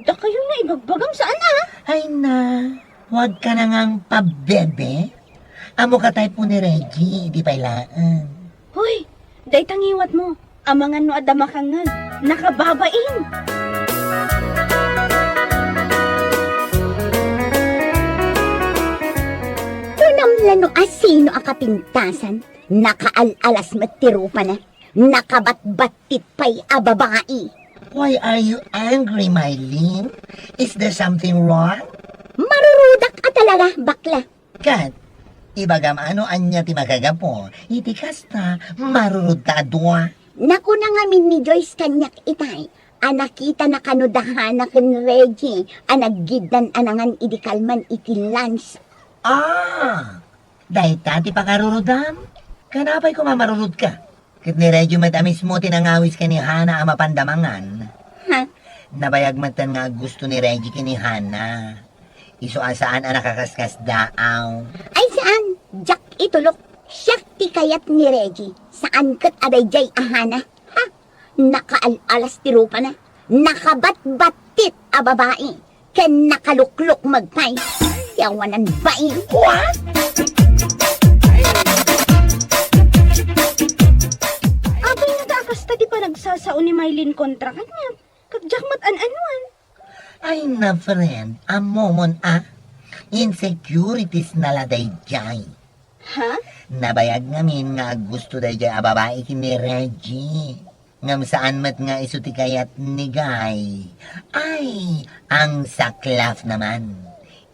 [SPEAKER 4] Da kayo na ibagbagang saan
[SPEAKER 7] Ay na, huwag ka na ngang pabebe. Amo ka tayo po ni Reggie, di pailaan.
[SPEAKER 4] Hoy, day tangiwat mo. Amangan no adama kang nakababain.
[SPEAKER 5] Tunam lano asino ang kapintasan. Nakaalalas matirupa na. Nakabatbatit pa'y ababai.
[SPEAKER 7] Why are you angry, Mylene? Is there something wrong?
[SPEAKER 5] Marurudak ka talaga, bakla.
[SPEAKER 7] Kat, ibagam ano anya ti magagapo, iti kasta marurud ka adwa.
[SPEAKER 5] Naku na nga min ni Joyce kanyak itay. Anakita na kanudahan na kin Reggie. Anaggidan anangan idikalman iti lunch.
[SPEAKER 7] Ah, dahil tati pakarurudam. Kanapay ko mamarurud ka. Kit ni Reggie matamis mo tinangawis ka ni Hana ang mapandamangan.
[SPEAKER 5] Ha?
[SPEAKER 7] Nabayag matan nga gusto ni Reggie kini Hana. Iso asaan ang nakakaskas daaw.
[SPEAKER 5] Ay saan? Jack itulok. Siya ti kayat ni Reggie. Saan kat aday jay ahana? Ha? Nakaalalas ti rupa na. Nakabatbatit a babae. Ken nakaluklok magpay. Yawanan bain. What?
[SPEAKER 4] Abay nagakasta di pa nagsasaon ni Mylene kontra kanya. Kagjakmat an-anuan.
[SPEAKER 7] Ay na friend, amomon insecurities na laday jay.
[SPEAKER 4] Ha?
[SPEAKER 7] Nabayag ngamin nga gusto day jay a babae kini Reggie. Ngam saan mat nga isuti kayat ni Guy. Ay, ang saklaf naman.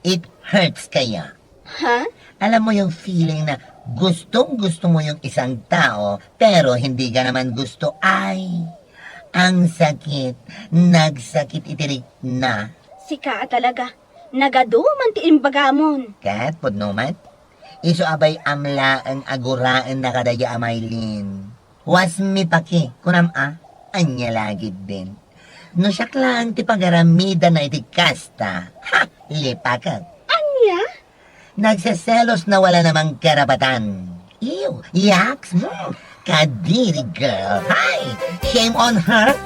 [SPEAKER 7] It hurts kaya.
[SPEAKER 4] Ha?
[SPEAKER 7] Alam mo yung feeling na gustong gusto mo yung isang tao pero hindi ka naman gusto ay ang sakit. Nagsakit itirik na.
[SPEAKER 4] Sika talaga. Nagaduman ti imbagamon.
[SPEAKER 7] Kat, podnomat? Iso abay amla ang aguraan na kadaya Amaylin. Was mi paki, kunam anya lagid din. No siya lang ti pagaramida na iti kasta. Ha, lipakat.
[SPEAKER 4] Anya?
[SPEAKER 7] Nagsaselos na wala namang karapatan. Ew, yaks mo. Kadiri girl. Hi, shame on her.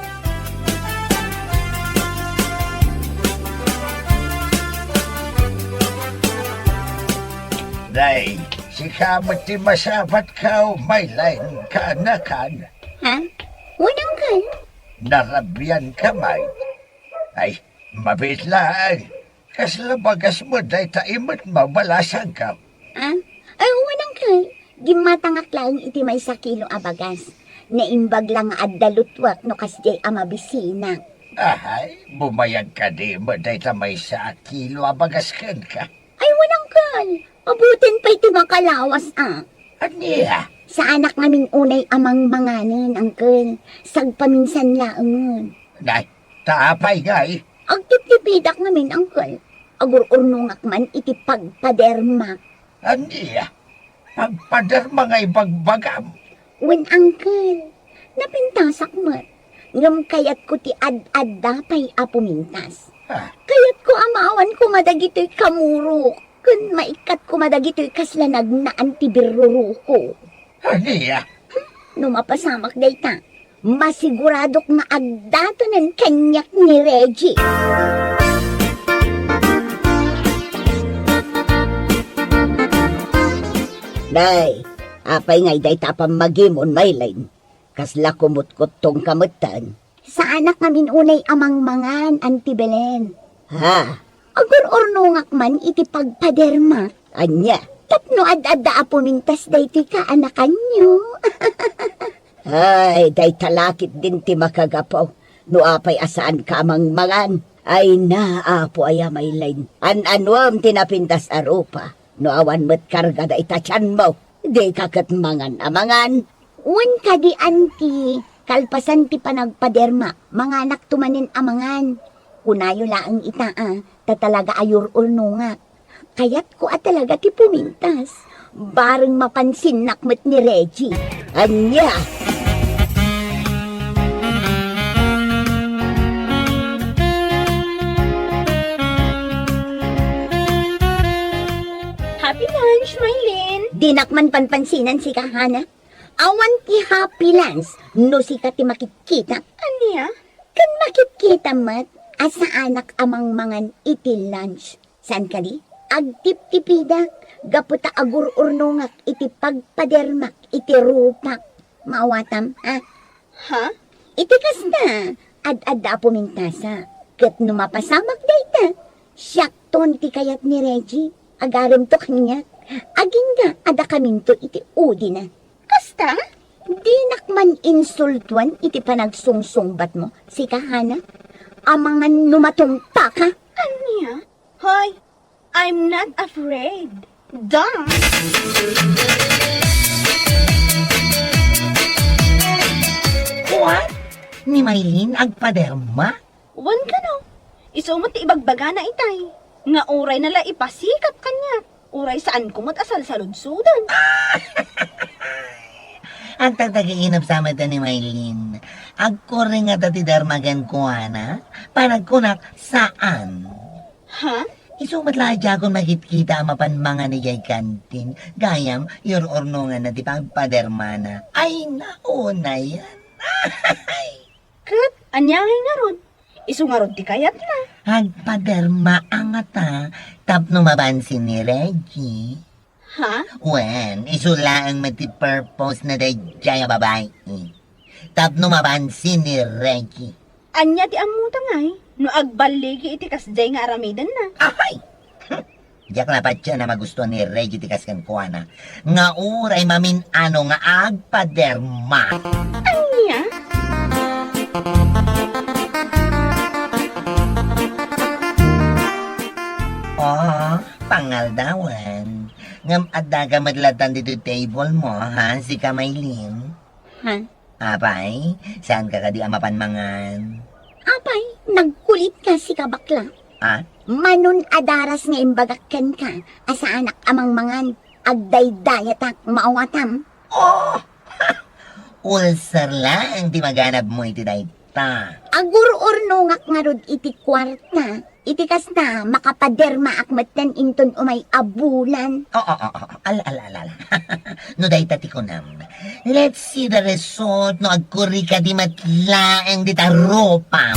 [SPEAKER 8] Day, si kamat ti masapat ka may lain ka na kan.
[SPEAKER 5] Ha? Unang kan?
[SPEAKER 7] Narabyan ka, May. Ay, mabitlaan. Kasla bagas mo day taimot mabalasan ka.
[SPEAKER 5] Ah? Ay, unang kan. Gimatangak lang iti may sa kilo abagas. Naimbag lang addalutwak no kasjay amabisina.
[SPEAKER 7] Ay, bumayag ka di mo day tamay sa kilo abagas kan ka.
[SPEAKER 5] Ay, unang kan. Abutin pa iti makalawas
[SPEAKER 7] Aniya?
[SPEAKER 5] Sa anak namin unay amang manganan, angkel. Sagpaminsan laangon.
[SPEAKER 7] Nay, taapay gay.
[SPEAKER 5] Agtip-tipidak namin, angkel. Agur-urnungak man iti pagpadermak.
[SPEAKER 7] Aniya? Pagpadar mga ibagbagam.
[SPEAKER 5] Wen angkel, napintasak mat. Ngam kayat ko ti ad-ad dapay apumintas.
[SPEAKER 7] Ha?
[SPEAKER 5] Kayat ko amawan ko madagito'y kamurok. Kun maikat ko madagito'y kaslanag na antibirruro ko.
[SPEAKER 7] Aniya?
[SPEAKER 5] Numapasamak dayta. Masiguradok na agdato ng kanyak ni Reggie. Day, apay ngay day tapang magimon may line. Kasla kumut-kut tong kamutan. Sa anak namin unay amang mangan, Auntie Belen. Ha? Agur-ornungak man iti pagpaderma. Anya? Tapno ad-adda apumintas day ti kaanakan nyo. Ay, day talakit din ti makagapaw. No apay asaan ka amang mangan. Ay naapo ay may line. An-anwam tinapintas arupa. No awan mo't karga da itachan mo. Di kakat mangan amangan. Wan ka di anti. Kalpasan ti panagpaderma. Mga anak tumanin amangan. Kunayo laang itaa. Tatalaga ayur ulnunga. Kayat ko at talaga ti pumintas. Bareng mapansin nakmet ni Reggie. Anya! Happy lunch, Mylene. Dinakman panpansinan si Kahana. Awan ti happy lunch. No si ka ti makikita. Anya? Kan makikita mat. Asa anak amang mangan iti lunch. San ka di? Agtip-tipida. Gaputa agur-urnungak iti pagpadermak iti rupak. Maawatam, ha? Ha? Iti kas na. Ad-adda pumintasa. Kat numapasamak dayta. Siyakton ti kayat ni Reggie. Agaram to kanya. Aging nga, ada kaminto iti udi na. Kasta? Di nakman insultuan iti panagsungsungbat mo, si Kahana. Amangan numatumpa ka. Anya? Hoy, I'm not afraid. Duh!
[SPEAKER 7] What? Ni Maylin agpaderma?
[SPEAKER 4] Wan ka no. Isumot ti ibagbaga na itay. Nga uray nala ipasikat kanya. Uray saan kumot asal sa ludsudan.
[SPEAKER 7] Ang tatagiinap sa mata ni Maylin. Agko rin nga tati darmagan ko, ana. Panagkunak saan?
[SPEAKER 4] Ha?
[SPEAKER 7] Isumat lahat akong makikita mapan mga ni Jay Kantin. Gayam, your ornongan na di pagpadermana. Ay, nauna yan.
[SPEAKER 4] Kat, anyahay nga ron. Isu nga ron ti kayat na.
[SPEAKER 7] Agpaderma ang ata. Tapno mabansin ni Reggie.
[SPEAKER 4] Ha?
[SPEAKER 7] Wen, isula ang mati-purpose na dayjay a babae. Tapno mabansin ni Reggie.
[SPEAKER 4] Anya ti amuta nga eh. No agbaligi iti kasjay nga aramidan na.
[SPEAKER 7] Ay! Diyak na pa siya na magustuhan ni Reggie tikas kan kuana. Nga uray mamin ano nga agpaderma.
[SPEAKER 4] Anya?
[SPEAKER 7] Oh, pangaldawan. Ngam adda madlatan dito table mo, ha? Si Kamaylin.
[SPEAKER 5] Ha?
[SPEAKER 7] Apay, saan ka kadi amapan mangan?
[SPEAKER 5] Apay, nagkulit ka si kabakla.
[SPEAKER 7] Ha?
[SPEAKER 5] Manon adaras nga imbagakken ka. Asa anak amang mangan. Agday-dayatak maawatam.
[SPEAKER 7] Oh! Ulcer lang di maganap mo iti dayta.
[SPEAKER 5] Agur-urnungak nga rod iti kwarta. Iti kas na makapaderma akmatan inton umay abulan.
[SPEAKER 7] Ala. No dayta ti kunam. Let's see the result no agkuri ka di matlaeng di taropam.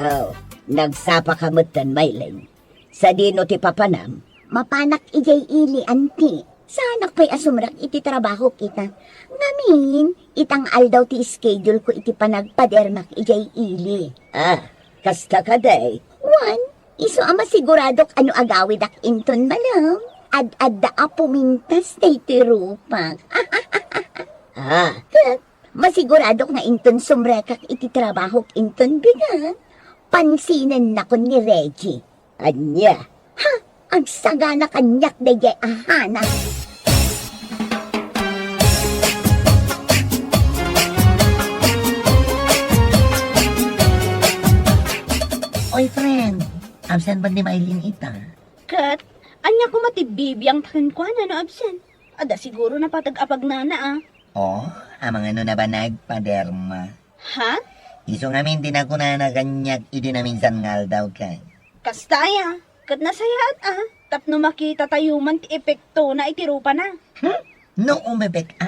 [SPEAKER 5] Oh, nagsapa ka matan, Maylin. Sa dino ti papanam, mapanak ijay ili anti. Sanak pa'y asumrak iti trabaho kita. Ngamin, itang aldaw ti schedule ko iti panagpadermak ijay ili.
[SPEAKER 8] Kasta ka day.
[SPEAKER 5] One, iso ama siguradok ano agawid ak inton malam. Ad da apumintas na iti rupak. Masiguradok nga inton sumrekak iti trabaho inton bigan. Pansinan na ko ni Reggie.
[SPEAKER 8] Anya.
[SPEAKER 5] Ang sagana kanyak na jay ahana.
[SPEAKER 7] Oy, friend. Absent ba ni Maylin ita?
[SPEAKER 4] Kat, anya ko matibibiyang takin ko na no absent. Ada siguro na patag-apag na
[SPEAKER 7] Oh, amang ano na ba nagpaderma?
[SPEAKER 4] Ha?
[SPEAKER 7] Iso ngamin din ako na naganyak iti na minsan ngal daw kay.
[SPEAKER 4] Kastaya, kat nasayaat tapno makita tayo man ti epekto na itirupa na.
[SPEAKER 7] No umebek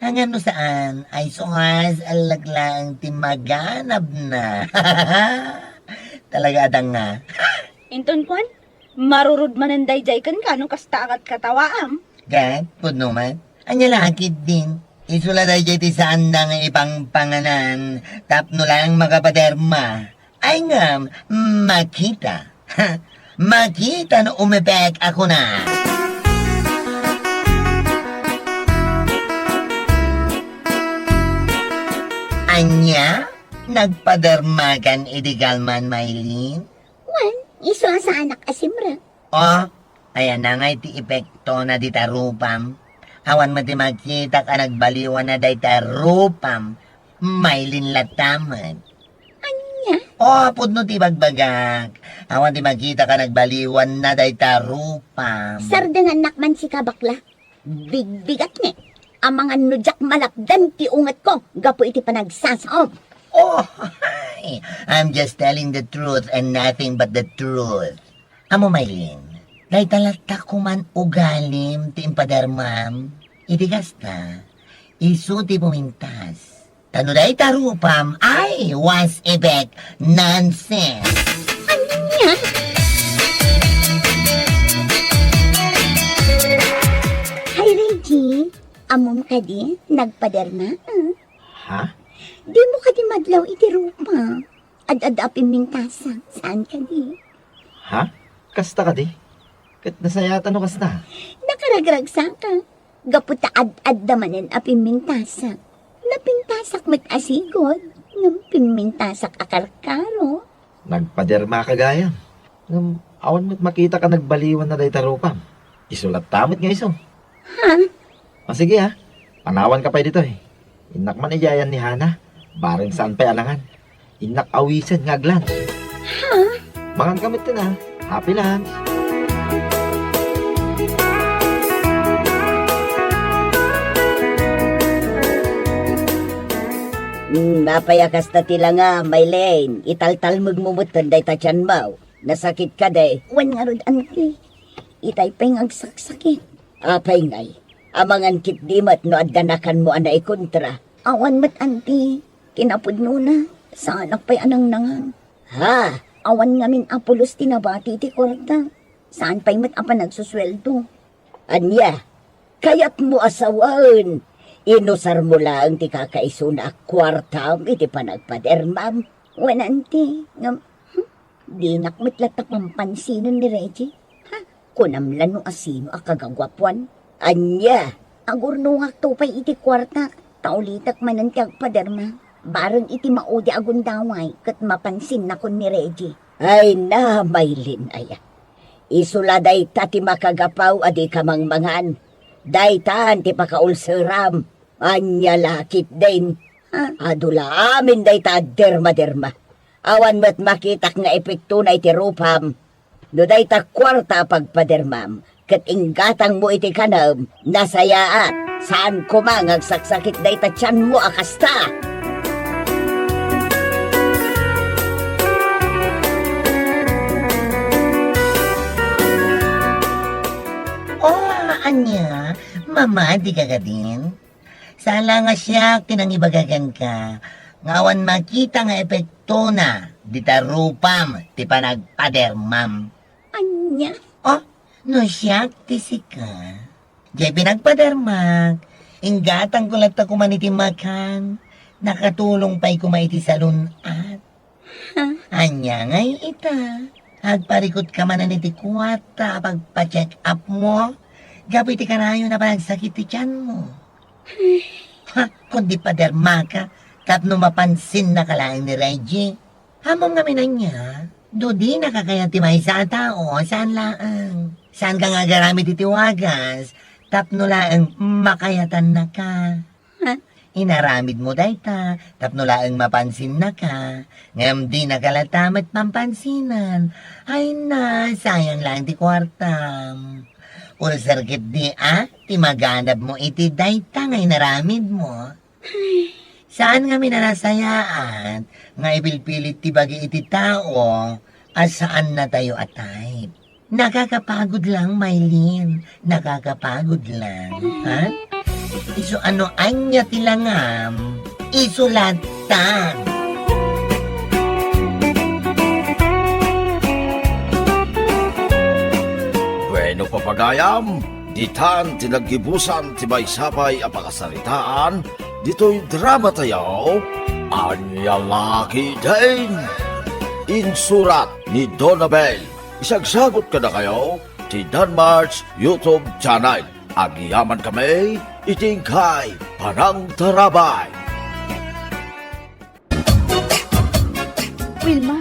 [SPEAKER 7] Ang ano saan ay soas alaglang timaganab na. Talaga adang nga.
[SPEAKER 4] Inton kwan, marurud mananday jay kan kano kasta akat katawaam.
[SPEAKER 7] Gad, pud naman. Anya lakit din. Isula dahi ti saan na nga ipang panganan. Tapno lang makapaderma. Ay ngam, makita. Makita no umebek ako na. Anya, nagpadermagan idigalman, Maylin?
[SPEAKER 5] One, iso sa anak asimra.
[SPEAKER 7] Oh, ayan na nga iti epekto na dita rupam. Awan mo di makita ka nagbaliwan na dita rupam. Maylin lataman.
[SPEAKER 5] Anya?
[SPEAKER 7] Oh, pudno ti bagbagak. Awan di makita ka nagbaliwan na dita rupam.
[SPEAKER 5] Sardangan nakman si kabakla. Bigbigat ni. Ang mga nudyak malakdan ti ungat ko. Gapo iti panagsasaom.
[SPEAKER 7] Oh, hi. I'm just telling the truth and nothing but the truth. Amo, Maylin, dahil talatak ko man ugalim ti impadarmam, itigas ka, iso ti pumintas. Tano dahi tarupam, ay, was ebek, nonsense.
[SPEAKER 5] Anya? Hi, Reggie. Amom ka di, nagpaderma.
[SPEAKER 3] Ha?
[SPEAKER 5] Di mo ka di madlaw iti rupa. Ad-adapin mintasa. Saan ka di?
[SPEAKER 3] Ha? Kasta ka di? Kat nasayatan no kasta.
[SPEAKER 5] Nakaragragsa ka. Gaputa ad-ad damanen apin mintasa. Napintasak met asigod. Ngam pimintasak akarkaro.
[SPEAKER 3] Nagpaderma ka gaya. Awan mo't makita ka nagbaliwan na day tarupam. Isulat tamit nga iso.
[SPEAKER 5] Ha?
[SPEAKER 3] O sige ha, panawan ka pa dito eh. Inak man iyayan ni Hana, bareng saan pa'y alangan. Inak awisan ngaglan.
[SPEAKER 5] Ha?
[SPEAKER 3] Mangan kamit din ha, happy lunch.
[SPEAKER 8] Napayakas na tila nga, Maylin. Italtal magmumutan day tatyan mo. Nasakit ka day.
[SPEAKER 5] Wan nga rod, auntie. Itay pa'y agsaksakit.
[SPEAKER 8] Apay ngay. Amangan kit dimat no adganakan mo anay kontra.
[SPEAKER 5] Awan mat, auntie. Kinapod na. Saanak pa'y anang nangan.
[SPEAKER 8] Ha?
[SPEAKER 5] Awan nga min apulos tinabati ti korta. Saan pa'y mat apa nagsusweldo?
[SPEAKER 8] Anya? Kayat mo asawan. Inusar mo lang ti kakaiso na kwartam iti panagpadermam.
[SPEAKER 5] Wan, auntie. Di nakmitlatak pampansinon ni Reggie. Ha? Kunamlan no asino akagagwapwan.
[SPEAKER 8] Anya?
[SPEAKER 5] Agurno nga tupay iti kwarta. Taulitak manan kag paderma. Barang iti maudi agundaway kat mapansin na kun ni Reggie.
[SPEAKER 8] Ay na, Maylin aya. Isula day ta ti makagapaw adi kamang mangan. Day taan ti pakaulseram. Anya lakit din. Adula amin day ta derma-derma. Awan mo't makitak nga epekto na iti rupam. No day ta kwarta pagpadermam. Kat inggatang mo iti kanam. Nasayaat. Saan kumangag saksakit day ta tiyan mo akasta.
[SPEAKER 7] Anya, mama, di ka din? Sala nga siya, tinangibagagan ka. Ngawan makita nga epekto na, di ta rupam, ti panagpadermam.
[SPEAKER 5] Anya?
[SPEAKER 7] Oh, No siyak ti sika. Jay pinagpadarmak. Inggatang ko lang ta kumaniti makan. Nakatulong pa'y kumaiti sa lunat. Anya ngay ita. Agparikot ka man niti kuwata pagpa-check up mo. Gabi ti kanayo na panagsakit ti tiyan mo. Ha, kundi paderma ka. Tapno mapansin na kalaing ni Reggie. Hamong nga minan niya. Do di nakakaya ti may sa tao. Saan laang? Saan ka nga garamit iti wagas? Tapno laang makayatan na ka. Inaramid mo dayta, tapno laang mapansin na ka. Ngam di nakalatamat pampansinan. Ay na, sayang lang ti kwartam. Ulsarkit di ti maganap mo iti dayta nga inaramid mo. Saan nga minanasayaan nga ipilpilit ti bagi iti tao at saan na tayo atay? Nakakapagod lang, Maylin. Nakakapagod lang. Ha? Iso ano anya tilangam? Isulatan.
[SPEAKER 1] Bueno papagayam, ditan tinaggibusan ti may sabay apakasaritaan, dito'y drama tayo, Anya Laki din. Insurat ni Donabel. Isagsagot ka na kayo, ti Danmar's YouTube channel. Agiyaman kami, itingkay Panang Tarabay.
[SPEAKER 5] Wilma,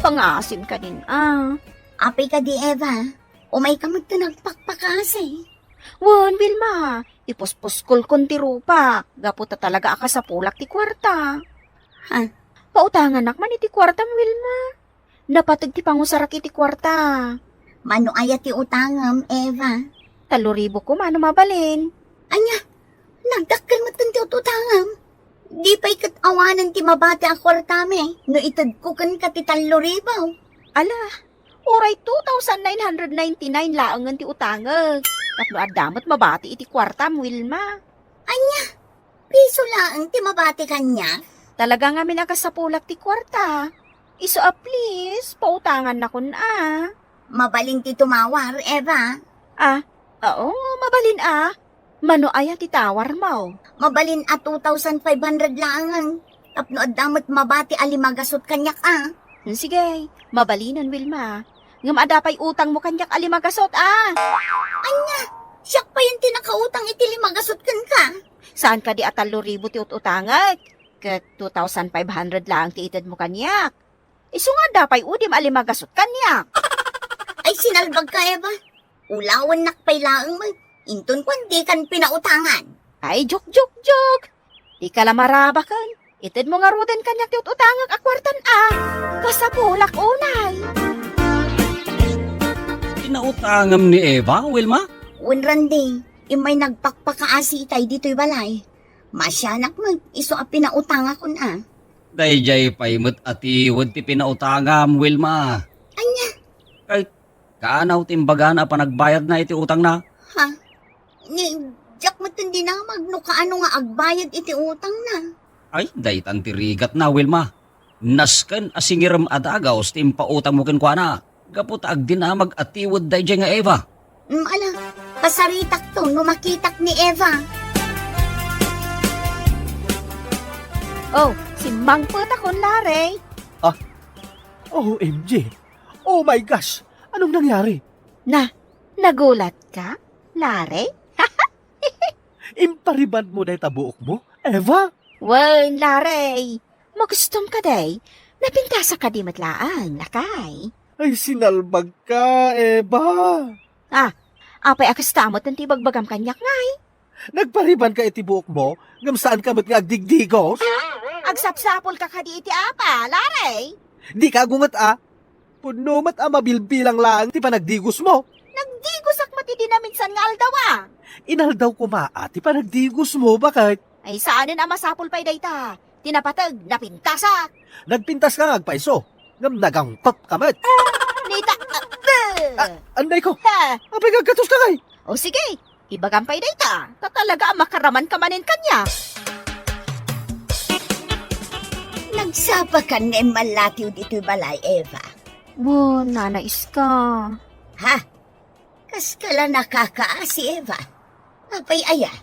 [SPEAKER 5] pangasim ka din Apay ka di, Eva. Umay ka magtanagpakpakasi.
[SPEAKER 9] Wan, Wilma, ipuspos-kol kon ti rupa. Gaputa talaga aka sa pulak ti kwarta.
[SPEAKER 5] Ha?
[SPEAKER 9] Pautangan nakman iti kwarta, Wilma. Napatag ti pangusarak iti kwarta.
[SPEAKER 5] Mano aya ti utangam, Eva?
[SPEAKER 9] 3,000 ko mano mabalin.
[SPEAKER 5] Anya, nagdakkel mo ti utangam. Di pa ikat awanan ti mabati ang kwartame. No itad ko kan ka ti 3,000.
[SPEAKER 9] Ala, oray 2,999 laangan ti utangag. Tapno adamot mabati iti kwarta, Wilma.
[SPEAKER 5] Anya, piso lang ti mabati kanya.
[SPEAKER 9] Talaga nga minakasapulak ti kwarta. Iso please, pautangan na kun
[SPEAKER 5] Mabalin ti tumawar, Eva.
[SPEAKER 9] Oo, mabalin Mano aya ti tawar mo?
[SPEAKER 5] Mabalin 2,500 laangan. Tapno adamot mabati alimagasot kanyak
[SPEAKER 9] Sige, mabalinan, Wilma. Ngam adapay utang mo kanyak alimagasot
[SPEAKER 5] Anya, siyak pa yung tinakautang iti limagasot kan ka.
[SPEAKER 9] Saan ka di 3,000 ti utangat? Kat 2,500 lang ti itad mo kanyak. Isu nga dapay udim alimagasot kanyak.
[SPEAKER 5] Ay sinalbag ka, Eva. Ulawan nakpay laang mo. Inton kwan di kan pinautangan.
[SPEAKER 9] Ay, joke. Di ka lamaraba kan. Itad mo nga ruden kanyak ti utangag akwartan Kasapulak unay.
[SPEAKER 10] Pinautangam ni Eva, Wilma?
[SPEAKER 5] Unrandi, imay nagpakpakaasi itay dito'y balay. Masyanak mo, iso a pinautanga kun
[SPEAKER 10] Dayjay paimot atiwad ti pinautangam, Wilma.
[SPEAKER 5] Anya?
[SPEAKER 10] Ay, kaanaw timbaga na pa nagbayad na iti utang na.
[SPEAKER 5] Ha? Ni, Jack mo tundi na magnukaano nga agbayad iti utang na.
[SPEAKER 10] Ay, daytan ti rigat na, Wilma. Nasken asingiram adagaw ti impautang mo kenkwana. Gapot agdi na mag-atiwad dayjay nga Eva.
[SPEAKER 5] Ala, pasaritak to no makitak ni Eva.
[SPEAKER 9] Oh, si Mangput akon, Larry.
[SPEAKER 11] OMG! Oh my gosh! Anong nangyari?
[SPEAKER 9] Nagulat ka, Larry?
[SPEAKER 11] Impariban mo na tabuok mo? Eva?
[SPEAKER 9] Wan, Larry. Magustom ka day. Napintasa ka di matlaan, lakay.
[SPEAKER 11] Ay, sinalbag ka, Eva!
[SPEAKER 9] Apay akastamot ng tibagbagam kanyak ngay.
[SPEAKER 11] Nagpariban ka itibuok mo? Ngam saan ka ba't nga agdigdigos?
[SPEAKER 9] Agsapsapol ka di iti apa, Larry.
[SPEAKER 11] Di ka gungat Puno mat mabilbilang lang ti panagdigos mo.
[SPEAKER 9] Nagdigos mati di na minsan nga aldawa.
[SPEAKER 11] Inaldaw ko ti panagdigos mo, bakit?
[SPEAKER 9] Ay saanin masapol pa'y dayta. Tinapatag, napintasa.
[SPEAKER 11] Nagpintas ka nga agpaiso. Ngam nagangpap kamat.
[SPEAKER 9] Nita,
[SPEAKER 11] Anday ko, apay gagatos ka kay.
[SPEAKER 9] O sige, ibagam pa'y dayta. Tatalaga makaraman ka manin kanya.
[SPEAKER 5] Nagsapa ka ni malatiw dito'y balay, Eva.
[SPEAKER 9] Wow, nanais ka.
[SPEAKER 5] Ha?
[SPEAKER 8] Kas kala nakakaasi, Eva. Apay aya.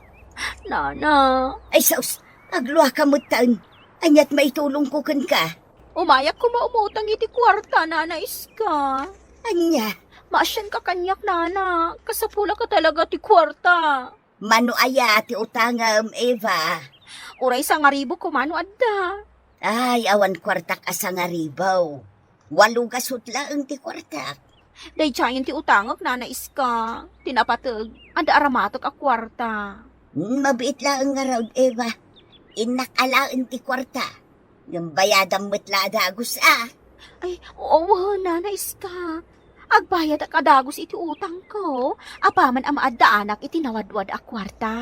[SPEAKER 9] Nana,
[SPEAKER 8] Ay sus, agluwa ka mo taon. Anyat maitulong ko kan ka.
[SPEAKER 9] umayak ko maumutang iti kwarta, Nana Iska.
[SPEAKER 8] Anya,
[SPEAKER 9] Maasyan ka kanyak, Nana. Kasapula ka talaga ti kwarta.
[SPEAKER 8] mano aya ti utangam, Eva.
[SPEAKER 9] Uray sa nga ribo kumano adda.
[SPEAKER 8] Ay, awan kwartak asa nga ribaw. 8 gasot laeng ti kwartak.
[SPEAKER 9] Day tiyayin ti utangak, Nana Iska. Tinapatag, anda aramatag a kwarta.
[SPEAKER 8] Mabiit laeng nga raw, Eva. Inakalaeng ti kwarta. Yung bayadang matla dagos
[SPEAKER 9] Ay, oo, Nana Iska. Agbayad ak adagos iti utang ko. Apaman ang maadda anak iti nawadwad a kwarta.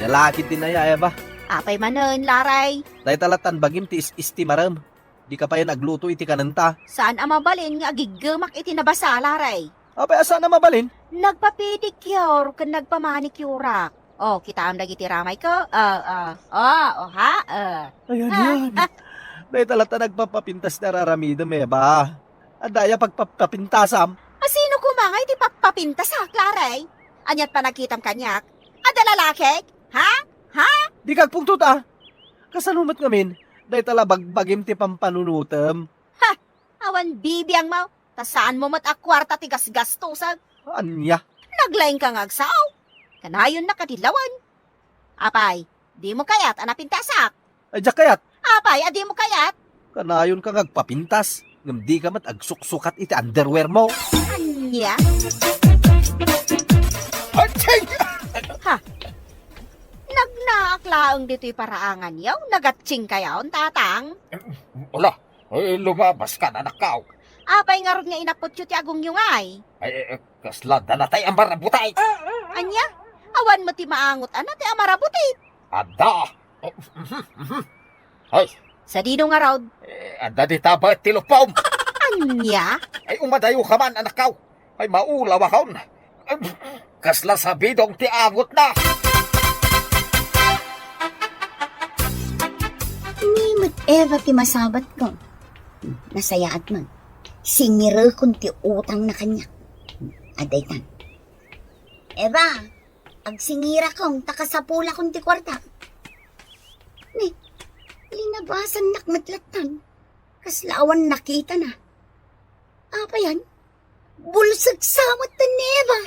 [SPEAKER 11] Lalaki din na ya, Eva.
[SPEAKER 9] Apay manen, Laray.
[SPEAKER 11] Dahil talatan bagim ti isti maram. Di ka pa yan agluto iti kananta.
[SPEAKER 9] Saan ang mabalin nga agigamak iti nabasa, Laray?
[SPEAKER 11] Apay asa na mabalin?
[SPEAKER 9] Nagpapedicure kan nagpamanicurak. Oh, kita am dagiti ramay ko.
[SPEAKER 11] Ayan yan. Dahil talata nagpapapintas na raramidam, Eva. Adaya pagpapintasam.
[SPEAKER 9] Sino kumangay ti papapintas ha, Laray? Anyat pa nakitam kanyak? Ada lalaki? Ha?
[SPEAKER 11] Di kagpungtut Kasanumat ngamin. Dahil tala bagbagim ti pampanunutam.
[SPEAKER 9] Awan bibiyang mau. Tasaan mo mat a kwarta ti gasgastusag.
[SPEAKER 11] Anya?
[SPEAKER 9] Naglaing ka ngagsaw. Kanayon na kadilawan. Apay, di mo kayat anapintasak.
[SPEAKER 11] Ay, diyak kayat.
[SPEAKER 9] Apay, di mo kayat.
[SPEAKER 11] Kanayon ka ngagpapintas. Ngam di ka mat agsuksukat iti underwear mo.
[SPEAKER 9] Anya?
[SPEAKER 1] Aching!
[SPEAKER 9] Nagnaklaang dito'y paraangan yaw. Nagatsing kayaw, tatang.
[SPEAKER 1] Wala, lumabas ka na nakaw.
[SPEAKER 9] Apay nga ron nga inapot yun ti agong yung ay.
[SPEAKER 1] Kasla na natay ang marabutay.
[SPEAKER 9] Anya? Awan mo ti maangot ana ti amarabutit.
[SPEAKER 1] Ada! Ay,
[SPEAKER 9] Sa dino nga raw.
[SPEAKER 1] anda di taba at tilupom.
[SPEAKER 9] Anya?
[SPEAKER 1] Ay, umadayo ka man, anak kaw. Ay, maulaw akon. Kasla sabidong ti angot na.
[SPEAKER 8] Nimot, Eva, ti masabat ko. Nasayaat man. Singiro kun ti utang na kanya. Aday tan. Eva, agsingira kong takasapula kun ti kwarta. Ni, linabasan nakmatlatan. Kaslawan nakita na. Apa yan? Bulsag samot na ni Eva.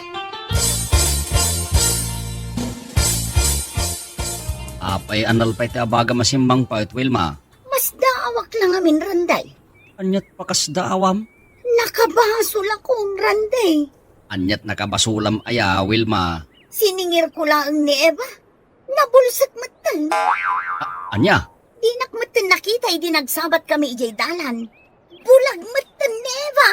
[SPEAKER 10] Apay anal pa iti abaga masimbang pa it Wilma.
[SPEAKER 8] Mas daawak lang amin randay.
[SPEAKER 10] Anyat pakas daawam.
[SPEAKER 8] Nakabasol akong randay.
[SPEAKER 10] Anyat nakabasulam aya Wilma.
[SPEAKER 8] Siningir ko lang ni Eva. Nabulsag matan.
[SPEAKER 10] Anya?
[SPEAKER 8] Di nakmatan nakita, di nagsabat kami ijay dalan. Bulag matan ni Eva.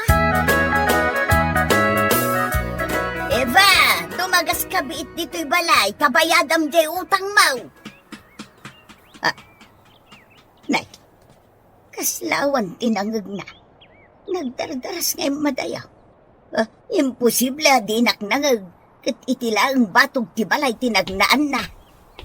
[SPEAKER 8] Eva, tumagas ka biit dito'y balay. Kabayadam jay utang mau. Nay, kaslawan tinangag na. Nagdardaras nga'y madaya. Imposible di naknangag. Kat itilaang batog ti balay tinagnaan na.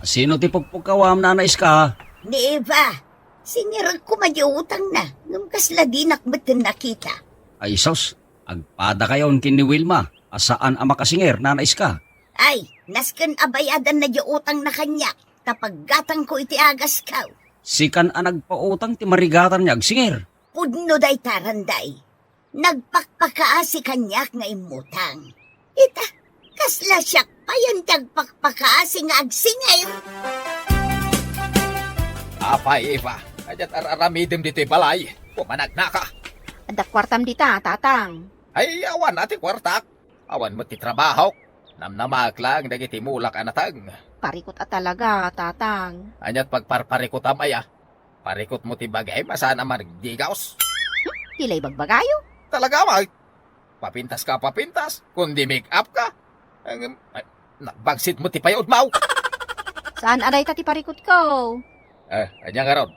[SPEAKER 10] Sino ti pagpagkawam, Nana Iska?
[SPEAKER 8] Ni Eva, sinirag ko utang na. Nung kasla di nakmatan nakita.
[SPEAKER 10] Ay sos, agpada kayon kin ni Wilma. Asaan ang makasinger, Nana Iska?
[SPEAKER 8] Ay, nasken abayadan na utang na kanya. Kapag gatang ko iti agas kaw.
[SPEAKER 10] Sikan ang nagpautang ti marigatan niya agsinger.
[SPEAKER 8] Pudno day taranday. Nagpakpakaasi kanyak nga imutang. Ita, kasla siyak pa yan tagpakpakaasi nga agsingay.
[SPEAKER 1] Apay, Eva. Ayat araramidim dito'y balay. Pumanag na ka.
[SPEAKER 9] Ada kwartam dita, tatang.
[SPEAKER 1] Ay, awan ati kwartak. Awan mo ti trabaho. Namnamak lang dagiti mulak anatag.
[SPEAKER 9] Parikot at talaga, tatang.
[SPEAKER 1] Anyat pagparparikot amaya. Parikot mo ti bagay, masaan naman nagdigaws.
[SPEAKER 9] Tilay bagbagayo.
[SPEAKER 1] Talaga, may. Papintas ka, papintas. Kundi make up ka. Nagbagsit mo ti payod mau.
[SPEAKER 9] Saan aray tati parikot ko?
[SPEAKER 1] Anya nga ron.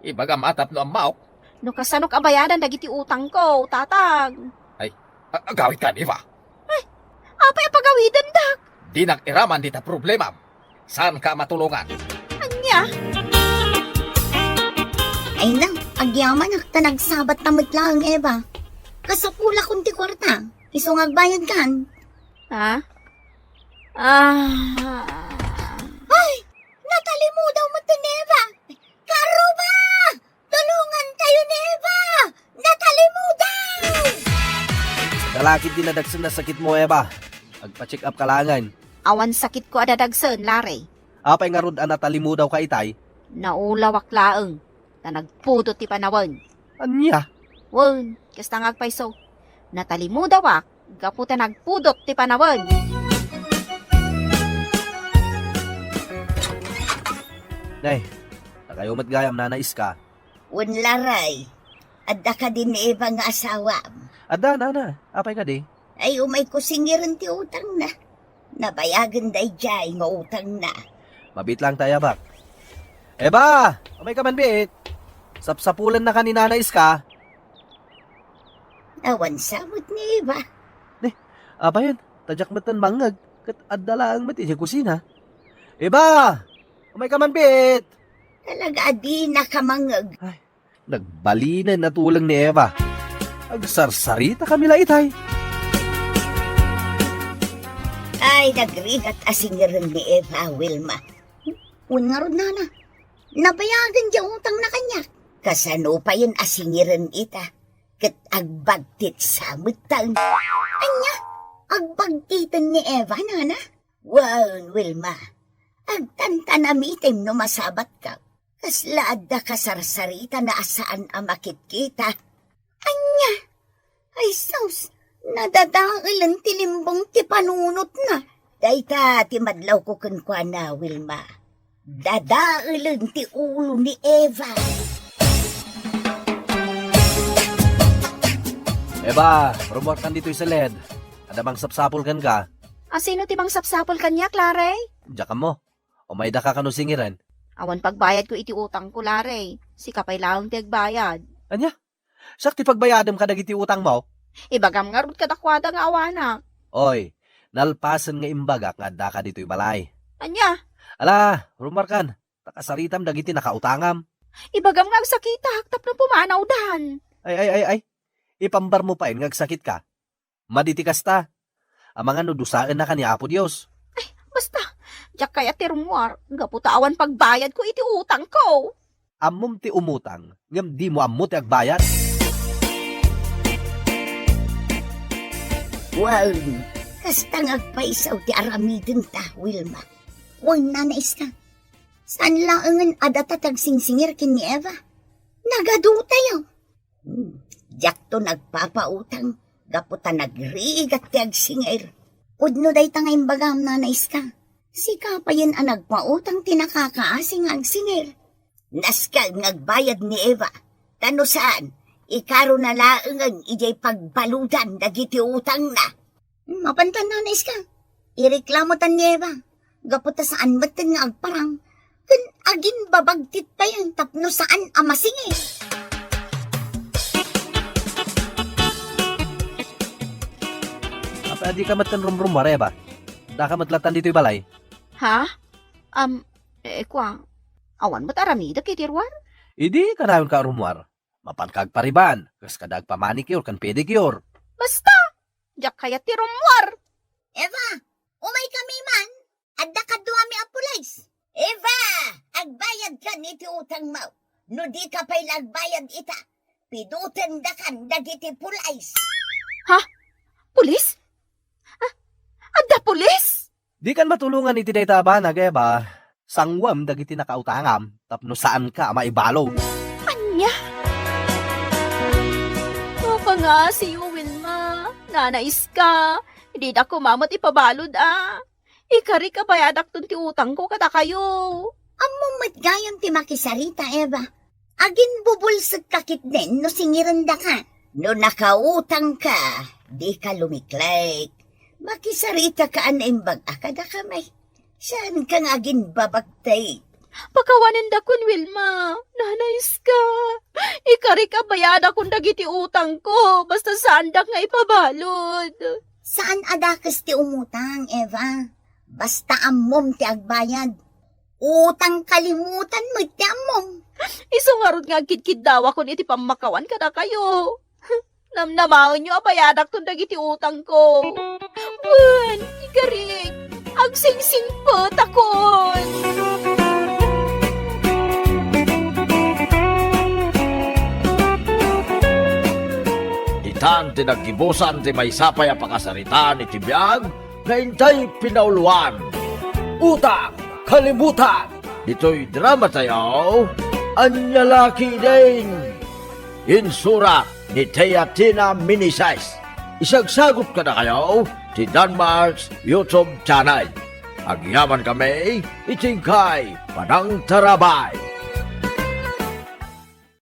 [SPEAKER 1] Ibaga matap no ang mau.
[SPEAKER 9] No kasanok abayadan dagiti utang ko, tatang.
[SPEAKER 1] Gawit ka, Eva.
[SPEAKER 9] Apay pagawidan dak.
[SPEAKER 1] Di nag-iraman dita problema. Saan ka matulungan?
[SPEAKER 9] Anya?
[SPEAKER 8] Ay nang, agyaman ang tanagsabat na lang, Eva.
[SPEAKER 5] Kasapula kunti kwarta. Iso nga bayad kan.
[SPEAKER 9] Ha?
[SPEAKER 5] Ay! Natali mo daw mo to, Neva! Karuba! Tulungan tayo, Neva! Natali mo daw!
[SPEAKER 11] Dalakit din na dagsan na sakit mo, Eva. Agpa-check up kalangan.
[SPEAKER 9] Awan sakit ko adadagsan, Larry.
[SPEAKER 11] Apay nga rod anatali mo daw ka itay.
[SPEAKER 9] Naulawak laeng. Na nagpudot ti panawan.
[SPEAKER 11] Anya?
[SPEAKER 9] Wen, kasta ngagpaiso. Natali mo dawak. Gaputa nagpudot ti panawan.
[SPEAKER 11] Nay, nakayomat gayam na nais ka.
[SPEAKER 8] Unlaray, adda ka din ni Eva nga asawa.
[SPEAKER 11] Ada, na. Apay ka di.
[SPEAKER 8] Ay umay ko singiran ti utang na. Nabayagan day jay nga utang na.
[SPEAKER 11] Mabit lang tayo, bak. Eba! Umay ka man, bit. Sapsapulan na ka ni nanais ka.
[SPEAKER 8] Awan samot ni Eva.
[SPEAKER 11] Apa yan? Tadyak matan bangag. Kat adala ang mati sa kusina. Eba! Umay ka man, bit.
[SPEAKER 8] Talaga di nakamangag.
[SPEAKER 11] Nagbalinan na tulang ni Eva. Agsarsarita kami itay.
[SPEAKER 8] Ay, nagrigat asingiran ni Eva, Wilma. Ungarod na. Nabayagan di utang na kanya. Kasano pa yun asingiran ita. Kat agbagtit sa mutang. Anya, agbagtitan ni Eva, nana. Wow, Wilma. Agtantanamitim no masabat ka. Kaslaad da kasarsarita na asaan ang makitkita. Anya, ay sus, nadadailan tilimbong ti panunot na. Dayta ti madlaw ko kunkwa na, Wilma. Dadailan ti ulo ni Eva.
[SPEAKER 11] Eba, rumor kan dito sa LED. Ada bang sapsapol kan ka?
[SPEAKER 9] Sino ti bang sapsapol kanya, Clare?
[SPEAKER 11] Diyak mo. O may daka ka no singiran.
[SPEAKER 9] Awan pagbayad ko iti utang ko, Larry. Si kapay lang ti agbayad.
[SPEAKER 11] Anya? Sakti pagbayadam ka dagiti utang mo?
[SPEAKER 9] Ibagam nga rod kadakwada nga awana.
[SPEAKER 11] Oy, nalpasan nga imbagak nga daka dito'y balay.
[SPEAKER 9] Anya,
[SPEAKER 11] Ala, rumor kan. Takasaritam dagiti nakautangam.
[SPEAKER 9] ibagam nga agsakita, haktap na pumanaw dan.
[SPEAKER 11] Ay. Ipambar mo pa ngag sakit ka. Maditikas ta. Ang mga nudusaan na kanya Apo Diyos.
[SPEAKER 9] Basta, diyak kaya tirumwar, gaputa awan pagbayad ko iti utang ko.
[SPEAKER 11] Amom ti umutang, ngam di mo ammo ti agbayad.
[SPEAKER 8] Wow, kastang agpaisaw ti aramidin ta, Wilma. Huwag nanais ka. Saan laangan adatatag singsingir kin ni Eva? Nagadu tayo. Diyak to nagpapautang, gaputa nagriigat ti agsingir. Udno day tangay bagam nanais ka. Sika pa yun ang nagpautang tinakakaasing agsingir. Naskag nagbayad ni Eva. Tano saan? Ikaro na laangan ijay pagbaludan dagiti utang na. Mapantan nanais ka. Ireklamo tan ni Eva. Gaputa saan batin nga agparang. Kun agin babagtit pa yan tapno saan amasingir.
[SPEAKER 11] Apa di ka matan rumrumar ba? Da ka matlatan dito'y balay.
[SPEAKER 9] Ha? Kwa, awan mo't aramida kitirwar?
[SPEAKER 11] Idi ka namin ka rumwar. Mapankag pariban, kas kadag pa manicure kan pedicure.
[SPEAKER 9] Basta, diyak kaya tirumwar.
[SPEAKER 8] Eva, umay kami man. Adda ka duwami apulays. Eva, agbayad ka niti utang mo. No di ka pa'y agbayad ita. Pidutan da kan dagiti pulays.
[SPEAKER 9] Pulis? Adda pulis?
[SPEAKER 11] Di kan matulungan iti dayta ba nageba. Sangwam dagiti nakautangam, tapno saan ka maibalo.
[SPEAKER 9] Anya? Apa nga siyo, Wilma? Nanais ka. Hindi na kumamot ipabalod Ikari ka bayadak tun ti utang ko kada kayo.
[SPEAKER 8] Amo matgayam ti makisarita, Eva. Agin bubulsag kakit din no singiranda ka. No nakautang ka, di ka lumiklay. Makisarita ka anaimbag akada kamay. Saan ka nga agin babagtay?
[SPEAKER 9] Pakawanin da kun, Wilma. Nanais ka. Ikari ka bayada kun dagiti utang ko. Basta saan da nga ipabalod.
[SPEAKER 8] Saan adakas ti umutang, Eva? Basta ammom ti agbayad. Utang kalimutan mo ti ammom.
[SPEAKER 9] Isungarod nga kitkid dawa kun iti pamakawan kada kayo. Namnamaon nyo apayadak tong dagiti utang ko. Wan, igarik. Ang singsing po takon.
[SPEAKER 1] Itan tinagibusan ti may sapay a pakasaritan iti biyag na intay pinauluan. Utang, kalimutan, dito'y drama tayo, anyalaki din. Insura ni Teatina Minisize. Isagsagot ka na kayo ti Danmarks YouTube channel. Agyaman kami, itingkay, Padang Tarabay.